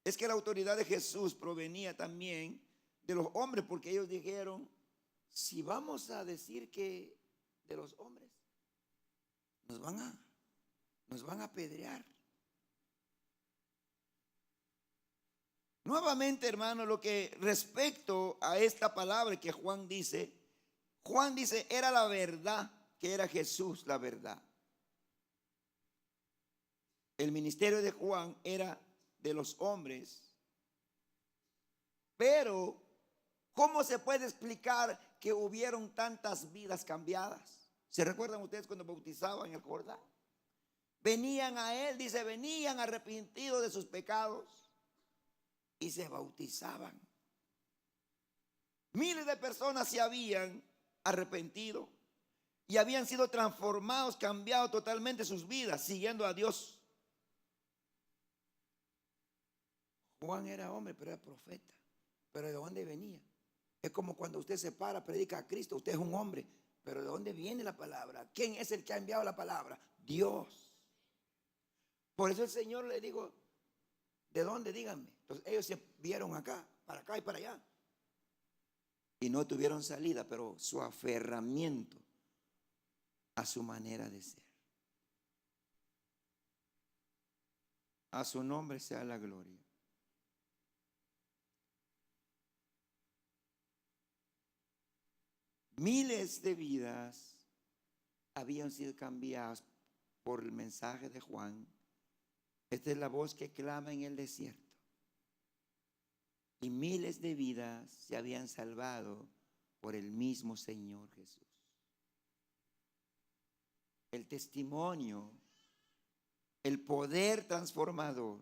es que la autoridad de Jesús provenía también de los hombres, porque ellos dijeron, si vamos a decir que de los hombres, nos van a apedrear. Nuevamente, hermano, lo que respecto a esta palabra que Juan dice, era la verdad, que era Jesús la verdad. El ministerio de Juan era de los hombres, pero ¿cómo se puede explicar que hubieron tantas vidas cambiadas? ¿Se recuerdan ustedes cuando bautizaban en el Jordán? Venían a él, dice, venían arrepentidos de sus pecados y se bautizaban. Miles de personas se habían arrepentido y habían sido transformados, cambiados totalmente sus vidas, siguiendo a Dios. Juan era hombre, pero era profeta. ¿Pero de dónde venía? Es como cuando usted se para, predica a Cristo, usted es un hombre, pero ¿de dónde viene la palabra? ¿Quién es el que ha enviado la palabra? Dios. Por eso el Señor le dijo, ¿de dónde? Díganme. Entonces ellos se vieron acá y para allá. Y no tuvieron salida, pero su aferramiento a su manera de ser. A su nombre sea la gloria. Miles de vidas habían sido cambiadas por el mensaje de Juan. Esta es la voz que clama en el desierto. Y miles de vidas se habían salvado por el mismo Señor Jesús. El testimonio, el poder transformador,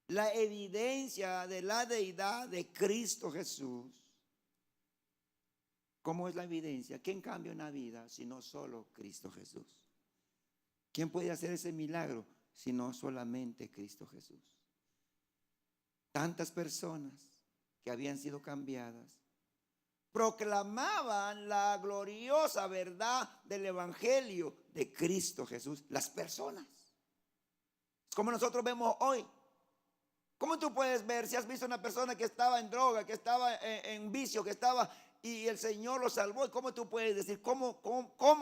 la evidencia de la deidad de Cristo Jesús. ¿Cómo es la evidencia? ¿Quién cambia una vida si no solo Cristo Jesús? ¿Quién puede hacer ese milagro si no solamente Cristo Jesús? Tantas personas que habían sido cambiadas proclamaban la gloriosa verdad del evangelio de Cristo Jesús. Las personas, como nosotros vemos hoy. ¿Cómo tú puedes ver si has visto una persona que estaba en droga, que estaba en vicio, que estaba y el Señor lo salvó? ¿Cómo tú puedes decir, cómo,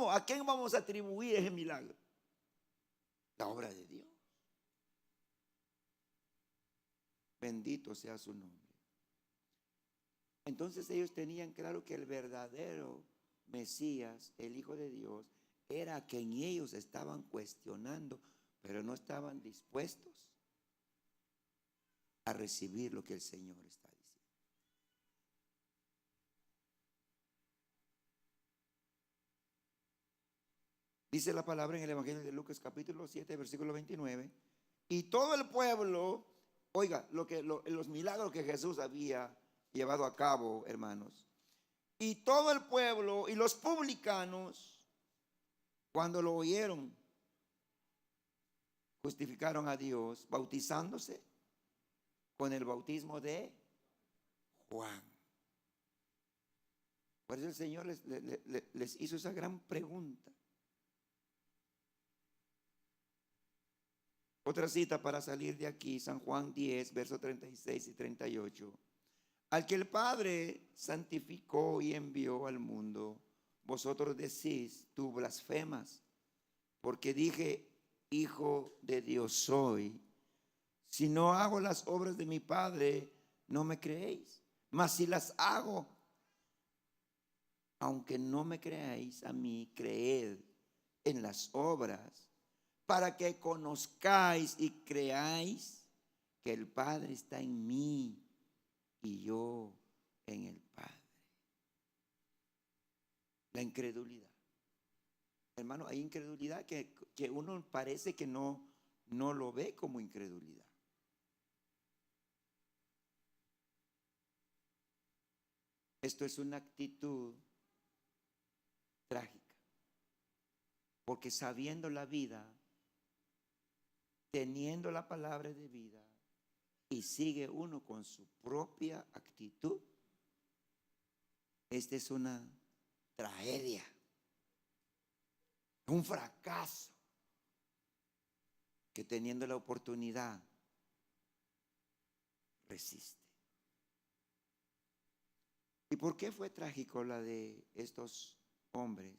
a quién vamos a atribuir ese milagro? La obra de Dios. Bendito sea su nombre. Entonces ellos tenían claro que el verdadero Mesías, el Hijo de Dios, era a quien ellos estaban cuestionando, pero no estaban dispuestos a recibir lo que el Señor está diciendo. Dice la palabra en el Evangelio de Lucas capítulo 7, versículo 29. Y todo el pueblo, oiga, los milagros que Jesús había llevado a cabo, hermanos. Y todo el pueblo y los publicanos, cuando lo oyeron, justificaron a Dios bautizándose con el bautismo de Juan. Por eso el Señor les hizo esa gran pregunta. Otra cita para salir de aquí, San Juan 10, versos 36 y 38. Al que el Padre santificó y envió al mundo, vosotros decís, tú blasfemas, porque dije, Hijo de Dios soy. Si no hago las obras de mi Padre, no me creéis. Mas si las hago, aunque no me creáis a mí, creed en las obras, para que conozcáis y creáis que el Padre está en mí y yo en el Padre. La incredulidad. Hermano, hay incredulidad que uno parece que no lo ve como incredulidad. Esto es una actitud trágica, porque sabiendo la vida, teniendo la palabra de vida, y sigue uno con su propia actitud, esta es una tragedia, un fracaso, que teniendo la oportunidad resiste. ¿Y por qué fue trágico la de estos hombres?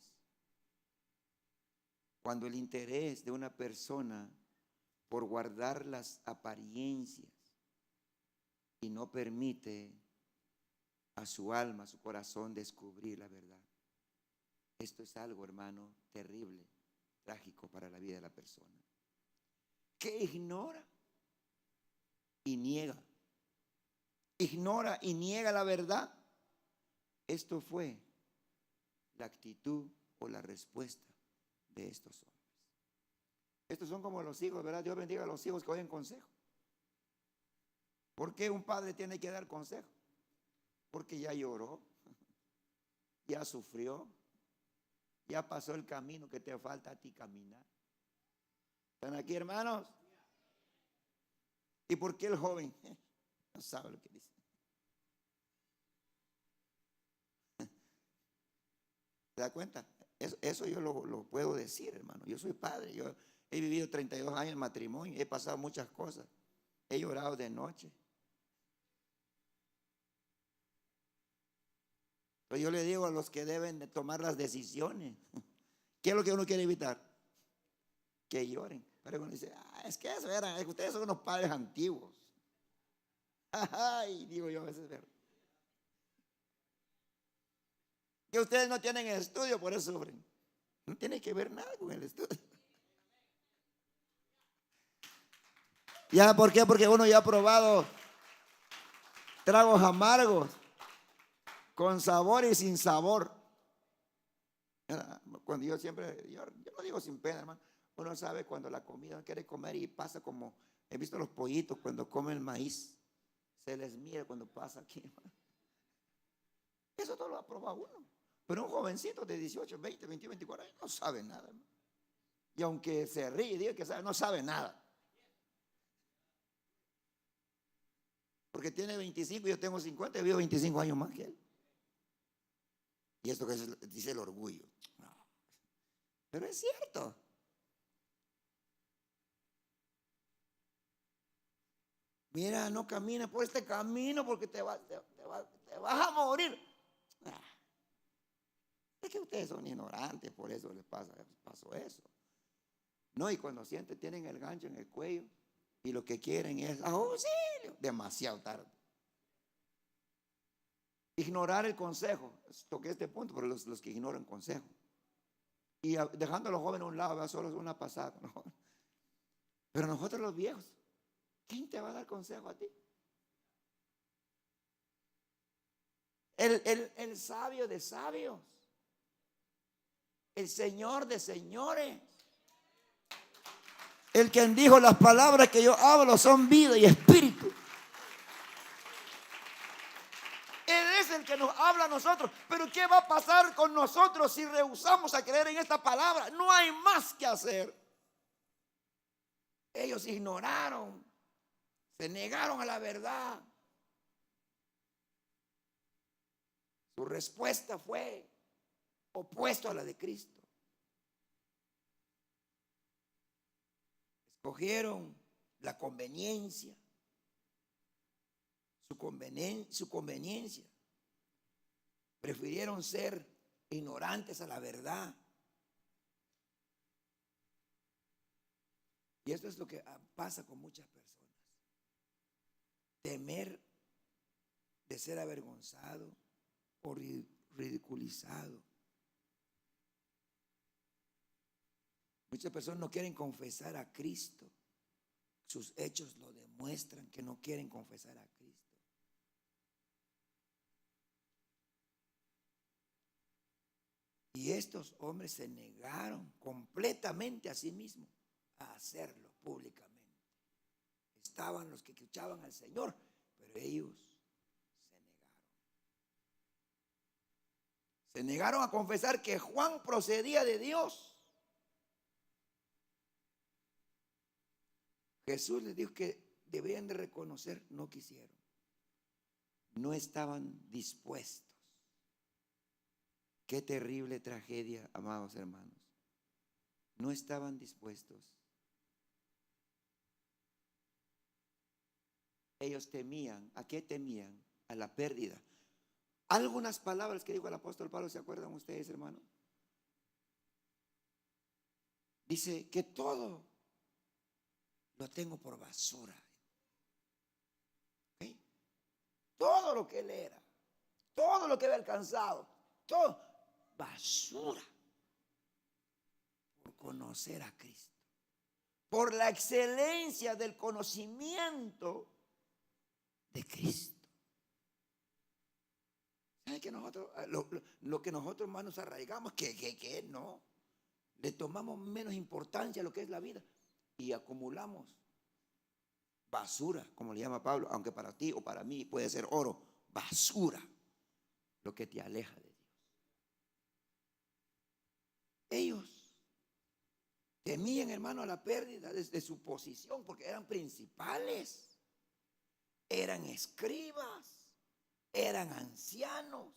Cuando el interés de una persona por guardar las apariencias y no permite a su alma, a su corazón descubrir la verdad. Esto es algo, hermano, terrible, trágico para la vida de la persona. Que ignora y niega. Ignora y niega la verdad. Esto fue la actitud o la respuesta de estos hombres. Estos son como los hijos, ¿verdad? Dios bendiga a los hijos que oyen consejo. ¿Por qué un padre tiene que dar consejo? Porque ya lloró, ya sufrió, ya pasó el camino que te falta a ti caminar. ¿Están aquí, hermanos? ¿Y por qué el joven no sabe lo que dice? ¿Se da cuenta? Eso yo lo puedo decir, hermano. Yo soy padre, yo he vivido 32 años en matrimonio, he pasado muchas cosas, he llorado de noche. Pero yo le digo a los que deben de tomar las decisiones, ¿qué es lo que uno quiere evitar? Que lloren. Pero uno dice, es que eso era, es que ustedes son unos padres antiguos. Ay, digo yo a veces, ¿verdad? Que ustedes no tienen estudio, por eso sufren. No tiene que ver nada con el estudio. ¿Ya por qué? Porque uno ya ha probado tragos amargos, con sabor y sin sabor. Cuando yo siempre, yo no digo sin pena, hermano. Uno sabe cuando la comida no quiere comer y pasa como, he visto los pollitos cuando comen maíz, se les mira cuando pasa aquí. Eso todo lo ha probado uno. Pero un jovencito de 18, 20, 21, 24 años no sabe nada, hermano. Y aunque se ríe y diga que sabe, no sabe nada. Porque tiene 25, yo tengo 50, he vivido 25 años más que él. Y esto que dice el orgullo. No. Pero es cierto. Mira, no camines por este camino porque te vas a morir. Es que ustedes son ignorantes, por eso les pasó eso. No, y cuando sienten, tienen el gancho en el cuello y lo que quieren es auxilio. Demasiado tarde. Ignorar el consejo. Toqué este punto, pero los que ignoran consejo. Y dejando a los jóvenes a un lado, solo es una pasada. ¿No? Pero nosotros los viejos, ¿quién te va a dar consejo a ti? El sabio de sabios. El Señor de señores. El quien dijo las palabras que yo hablo son vida y espíritu. Él es el que nos habla a nosotros. Pero ¿qué va a pasar con nosotros si rehusamos a creer en esta palabra? No hay más que hacer. Ellos ignoraron, se negaron a la verdad. Su respuesta fue opuesto a la de Cristo. Escogieron la conveniencia, su conveniencia. Prefirieron ser ignorantes a la verdad. Y esto es lo que pasa con muchas personas. Temer de ser avergonzado o ridiculizado. Muchas personas no quieren confesar a Cristo. Sus hechos lo demuestran que no quieren confesar a Cristo. Y estos hombres se negaron completamente a sí mismos a hacerlo públicamente. Estaban los que escuchaban al Señor, pero ellos se negaron. Se negaron a confesar que Juan procedía de Dios. Jesús les dijo que debían de reconocer, no quisieron. No estaban dispuestos. Qué terrible tragedia, amados hermanos. No estaban dispuestos. Ellos temían. ¿A qué temían? A la pérdida. Algunas palabras que dijo el apóstol Pablo, ¿se acuerdan ustedes, hermano? Dice que todo lo tengo por basura. ¿Okay? Todo lo que él era, todo lo que había alcanzado, todo basura por conocer a Cristo, por la excelencia del conocimiento de Cristo. ¿Sabe que nosotros, lo que nosotros más nos arraigamos, que no, le tomamos menos importancia a lo que es la vida y acumulamos basura, como le llama Pablo, aunque para ti o para mí puede ser oro, basura, lo que te aleja de Dios. Ellos temían, hermano, la pérdida de su posición, porque eran principales, eran escribas, eran ancianos,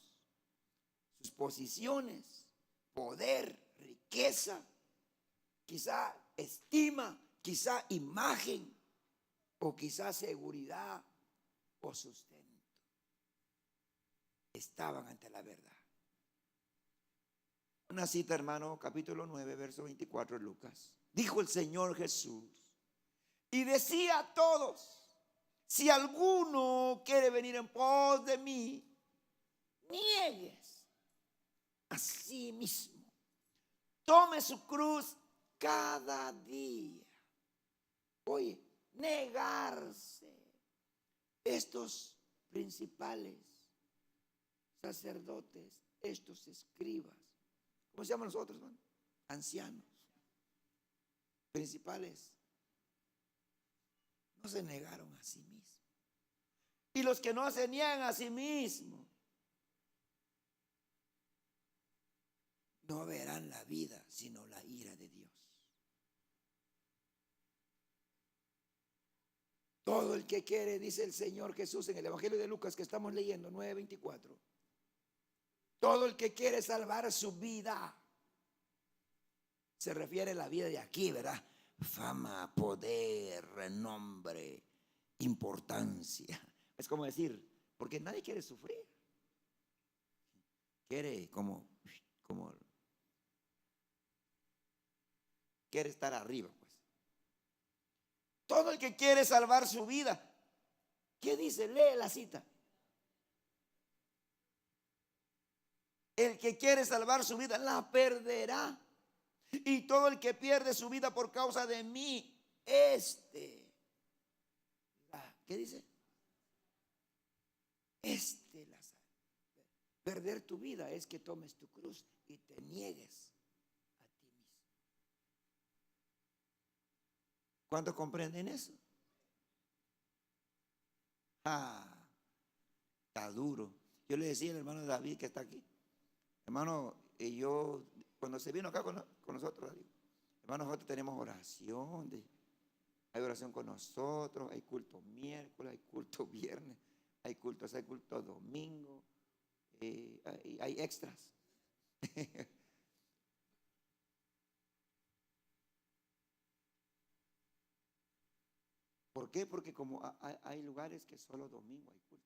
sus posiciones, poder, riqueza, quizá estima, quizá imagen, o quizá seguridad o sustento, estaban ante la verdad. Una cita, hermano, capítulo 9, verso 24 de Lucas. Dijo el Señor Jesús y decía a todos: si alguno quiere venir en pos de mí, niegues a sí mismo, tome su cruz cada día. Oye, negarse. Estos principales sacerdotes, estos escribas, ¿cómo se llaman nosotros, hermano? Ancianos, principales, no se negaron a sí mismos. Y los que no se niegan a sí mismos no verán la vida, sino la ira de Dios. Todo el que quiere, dice el Señor Jesús en el Evangelio de Lucas que estamos leyendo, 9:24. Todo el que quiere salvar su vida, se refiere a la vida de aquí, ¿verdad? Fama, poder, renombre, importancia. Es como decir, porque nadie quiere sufrir. Quiere como quiere estar arriba, pues. Todo el que quiere salvar su vida, ¿qué dice? Lee la cita. El que quiere salvar su vida la perderá. Y todo el que pierde su vida por causa de mí, ¿qué dice? La salva. Perder tu vida es que tomes tu cruz y te niegues a ti mismo. ¿Cuántos comprenden eso? Está duro. Yo le decía al hermano David que está aquí, hermano, y yo, cuando se vino acá con nosotros, David, hermano, nosotros tenemos oración, hay oración con nosotros, hay culto miércoles, hay culto viernes, hay culto domingo, hay extras. ¿Por qué? Porque como hay lugares que solo domingo hay culto.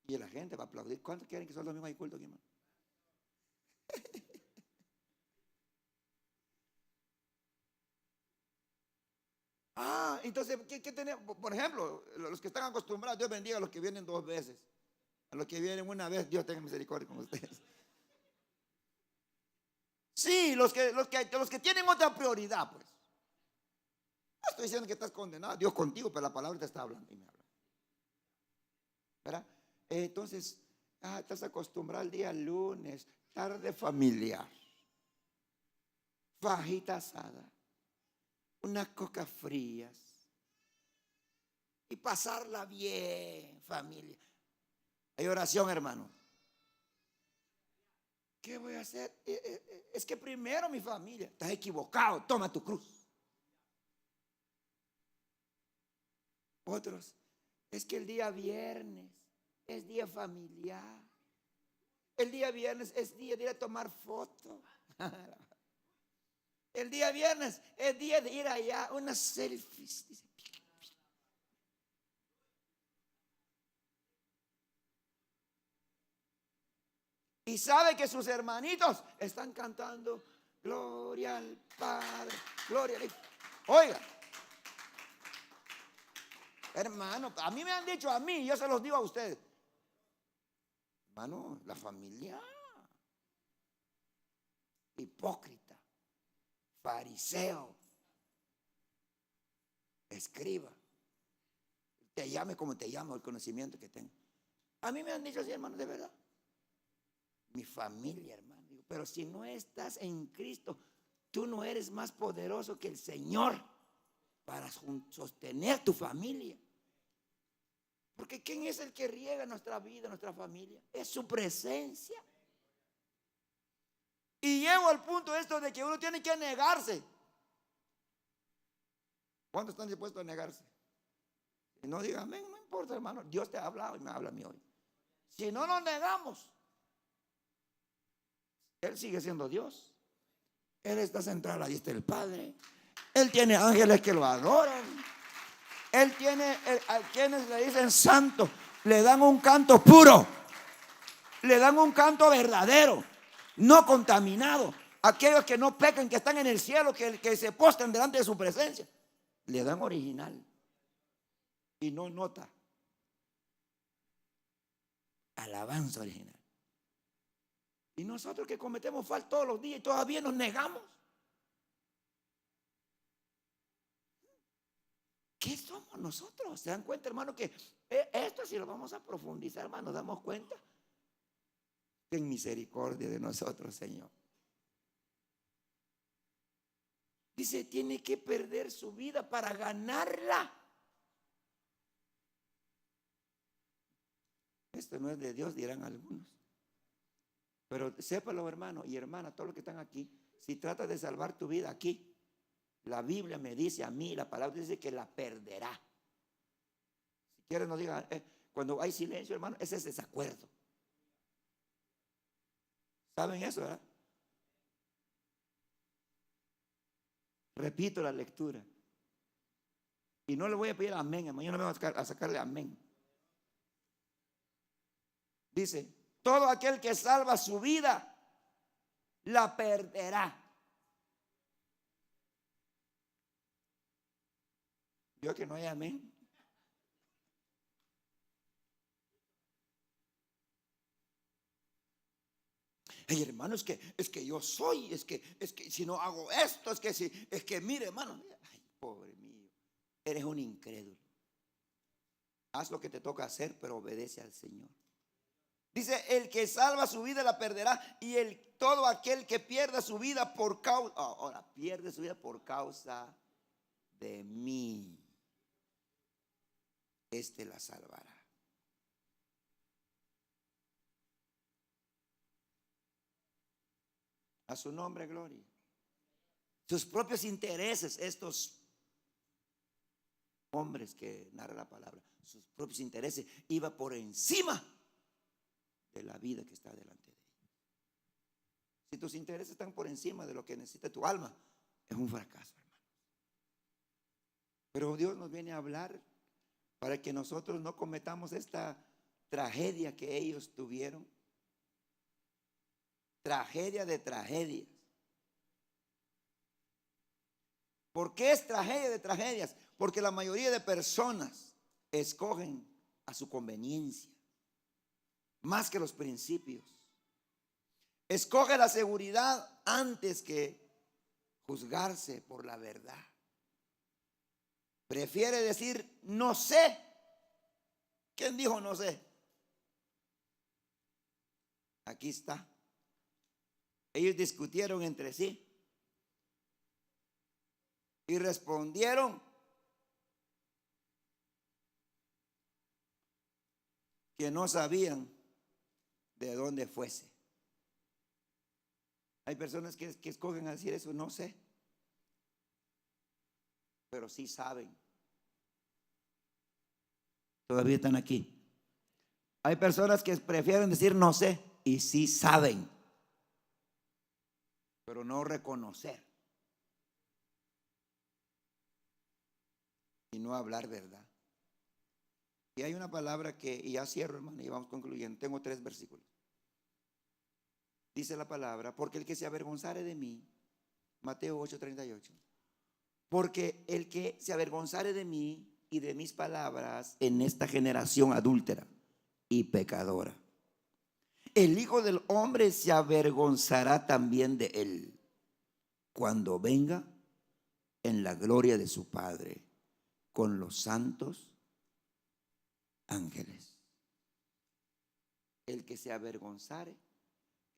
Y la gente va a aplaudir. ¿Cuántos quieren que solo domingo hay culto aquí, hermano? Entonces, ¿qué tenemos? Por ejemplo, los que están acostumbrados, Dios bendiga a los que vienen 2 veces. A los que vienen una vez, Dios tenga misericordia con ustedes. Sí, los que tienen otra prioridad, pues. No estoy diciendo que estás condenado, Dios contigo, pero la palabra te está hablando y me habla. ¿Verdad? Entonces, estás acostumbrado al día lunes, tarde familiar, fajita asada, unas cocas frías y pasarla bien, familia. Hay oración, hermano. ¿Qué voy a hacer? Es que primero mi familia. Estás equivocado, toma tu cruz. Otros, es que el día viernes es día familiar. El día viernes es día de ir a tomar fotos. El día viernes es día de ir allá, unas selfies. Y sabe que sus hermanitos están cantando gloria al Padre, gloria al Hijo. Oiga, hermano, a mí me han dicho a mí, yo se los digo a ustedes. Hermano, la familia hipócrita, fariseo, escriba, te llame como te llamo, el conocimiento que tengo. A mí me han dicho así, hermano, de verdad. Mi familia, hermano. Pero si no estás en Cristo, tú no eres más poderoso que el Señor para sostener tu familia. Porque ¿quién es el que riega nuestra vida, nuestra familia? Es su presencia. Y llego al punto esto de que uno tiene que negarse. ¿Cuántos están dispuestos a negarse? Y no digan amén, no importa, hermano. Dios te ha hablado y me habla a mí hoy. Si no nos negamos, Él sigue siendo Dios. Él está sentado a la diestra del Padre. Él tiene ángeles que lo adoran. Él tiene a quienes le dicen santo, le dan un canto puro, le dan un canto verdadero, no contaminado. Aquellos que no pecan, que están en el cielo, que se postran delante de su presencia, le dan original y no nota. Alabanza original. Y nosotros que cometemos falta todos los días y todavía nos negamos. ¿Qué somos nosotros? ¿Se dan cuenta, hermano? Que esto si lo vamos a profundizar, hermano, nos damos cuenta. Ten misericordia de nosotros, Señor. Dice, tiene que perder su vida para ganarla. Esto no es de Dios, dirán algunos. Pero sépalo, hermano y hermana, todos los que están aquí, si tratas de salvar tu vida aquí, la Biblia me dice a mí, la palabra dice que la perderá. Si quieren no digan, cuando hay silencio, hermano, ese es desacuerdo. ¿Saben eso, verdad? Repito la lectura. Y no le voy a pedir amén, hermano, yo no me voy a sacarle amén. Dice, todo aquel que salva su vida, la perderá. Yo que no hay amén. Hey, hermano, es que yo soy, es que si no hago esto, es que mire, hermano, ay, pobre mío, eres un incrédulo. Haz lo que te toca hacer, pero obedece al Señor. Dice, el que salva su vida la perderá, y todo aquel que pierda su vida por causa, ahora pierde su vida por causa de mí, este la salvará. A su nombre, gloria. Sus propios intereses, estos hombres que narra la palabra, sus propios intereses iba por encima de la vida que está delante de ellos. Si tus intereses están por encima de lo que necesita tu alma, es un fracaso, hermano. Pero Dios nos viene a hablar para que nosotros no cometamos esta tragedia que ellos tuvieron. Tragedia de tragedias. ¿Por qué es tragedia de tragedias? Porque la mayoría de personas escogen a su conveniencia más que los principios. Escoge la seguridad antes que juzgarse por la verdad. Prefiere decir no sé. ¿Quién dijo no sé? Aquí está. Ellos discutieron entre sí y respondieron que no sabían de dónde fuese. Hay personas que escogen a decir eso, no sé, pero sí saben. Todavía están aquí. Hay personas que prefieren decir no sé y sí saben, pero no reconocer y no hablar verdad. Y hay una palabra que, y ya cierro, hermano, y vamos concluyendo. Tengo 3 versículos. dice la palabra, porque el que se avergonzare de mí, Mateo 8:38, porque el que se avergonzare de mí y de mis palabras en esta generación adúltera y pecadora, el Hijo del Hombre se avergonzará también de él cuando venga en la gloria de su Padre con los santos ángeles. El que se avergonzare,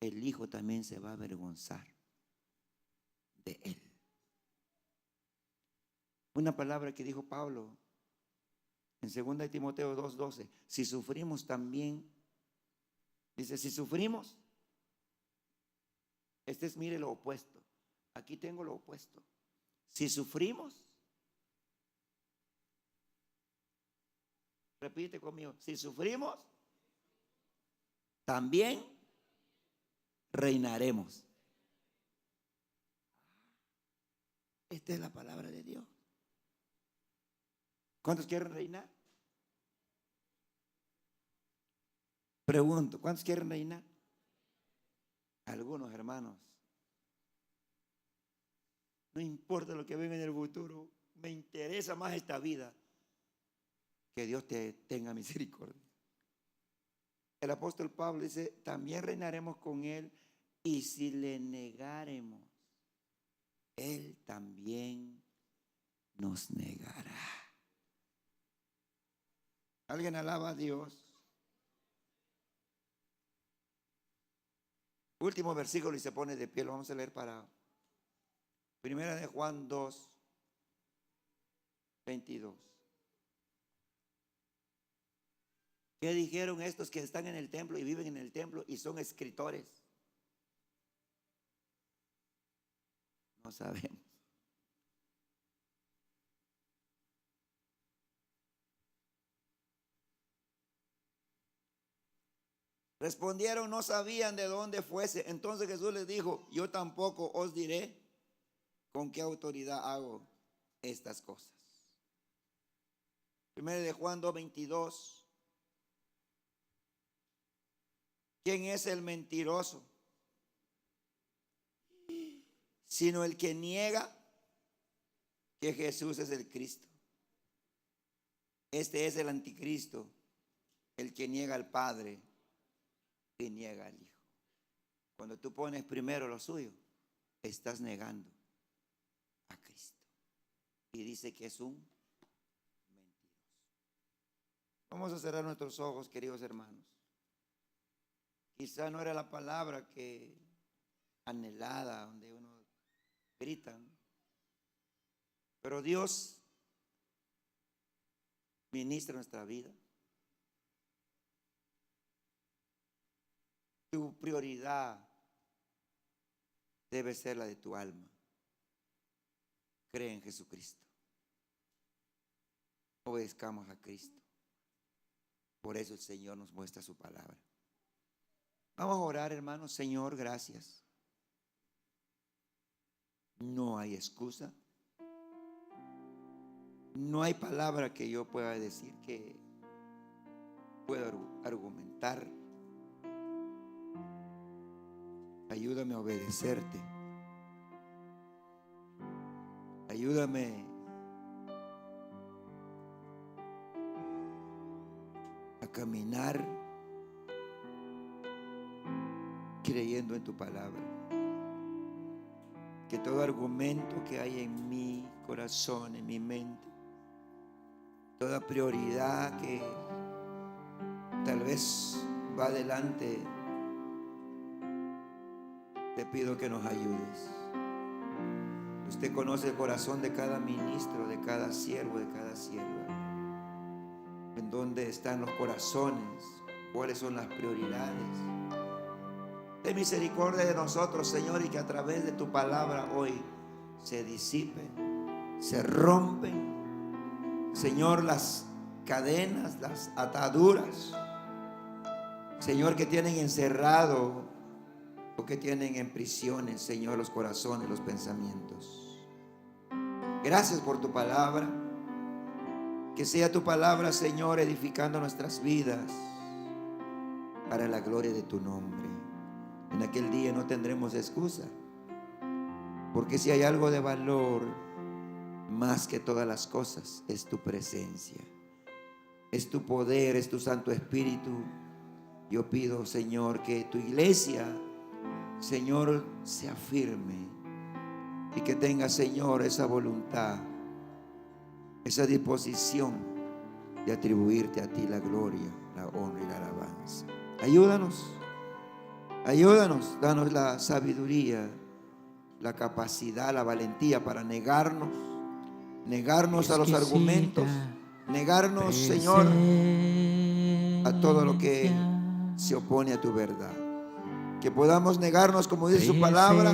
el Hijo también se va a avergonzar de él. Una palabra que dijo Pablo en 2 de Timoteo 2:12, si sufrimos también, dice, si sufrimos, este es, mire, lo opuesto. Aquí tengo lo opuesto. Si sufrimos, repite conmigo, si sufrimos, también reinaremos. Esta es la palabra de Dios. ¿Cuántos quieren reinar? Pregunto, ¿cuántos quieren reinar? Algunos, hermanos. No importa lo que venga en el futuro, me interesa más esta vida. Que Dios te tenga misericordia. El apóstol Pablo dice, también reinaremos con él, y si le negaremos, él también nos negará. ¿Alguien alaba a Dios? Último versículo y se pone de pie. Lo vamos a leer para Primera de Juan 2:22. ¿Qué dijeron estos que están en el templo y viven en el templo y son escritores? No sabemos. Respondieron, no sabían de dónde fuese. Entonces Jesús les dijo, yo tampoco os diré con qué autoridad hago estas cosas. Primero de Juan 2:22. ¿Quién es el mentiroso? Sino el que niega que Jesús es el Cristo. Este es el anticristo, el que niega al Padre y niega al Hijo. Cuando tú pones primero lo suyo, estás negando a Cristo. Y dice que es un mentiroso. Vamos a cerrar nuestros ojos, queridos hermanos. Quizá no era la palabra que anhelada, donde uno grita, pero Dios ministra nuestra vida. Tu prioridad debe ser la de tu alma. Cree en Jesucristo. Obedezcamos a Cristo. Por eso el Señor nos muestra su palabra. Vamos a orar, hermanos. Señor, gracias. No hay excusa. No hay palabra que yo pueda decir que pueda argumentar. Ayúdame a obedecerte. Ayúdame a caminar creyendo en tu palabra. Que todo argumento que hay en mi corazón, en mi mente, toda prioridad que tal vez va adelante, te pido que nos ayudes. Usted conoce el corazón de cada ministro, de cada siervo, de cada sierva. En dónde están los corazones, cuáles son las prioridades. Ten misericordia de nosotros, Señor, y que a través de tu palabra hoy se disipen, se rompen, Señor, las cadenas, las ataduras, Señor, que tienen encerrado o que tienen en prisiones, Señor, los corazones, los pensamientos. Gracias por tu palabra. Que sea tu palabra, Señor, edificando nuestras vidas para la gloria de tu nombre. En aquel día no tendremos excusa, porque si hay algo de valor más que todas las cosas, es tu presencia, es tu poder, es tu Santo Espíritu. Yo pido, Señor, que tu iglesia, Señor, se afirme y que tenga, Señor, esa voluntad, esa disposición de atribuirte a ti la gloria, la honra y la alabanza. Ayúdanos, ayúdanos, danos la sabiduría, la capacidad, la valentía para negarnos a los argumentos, negarnos, Señor, a todo lo que se opone a tu verdad. Que podamos negarnos, como dice su palabra,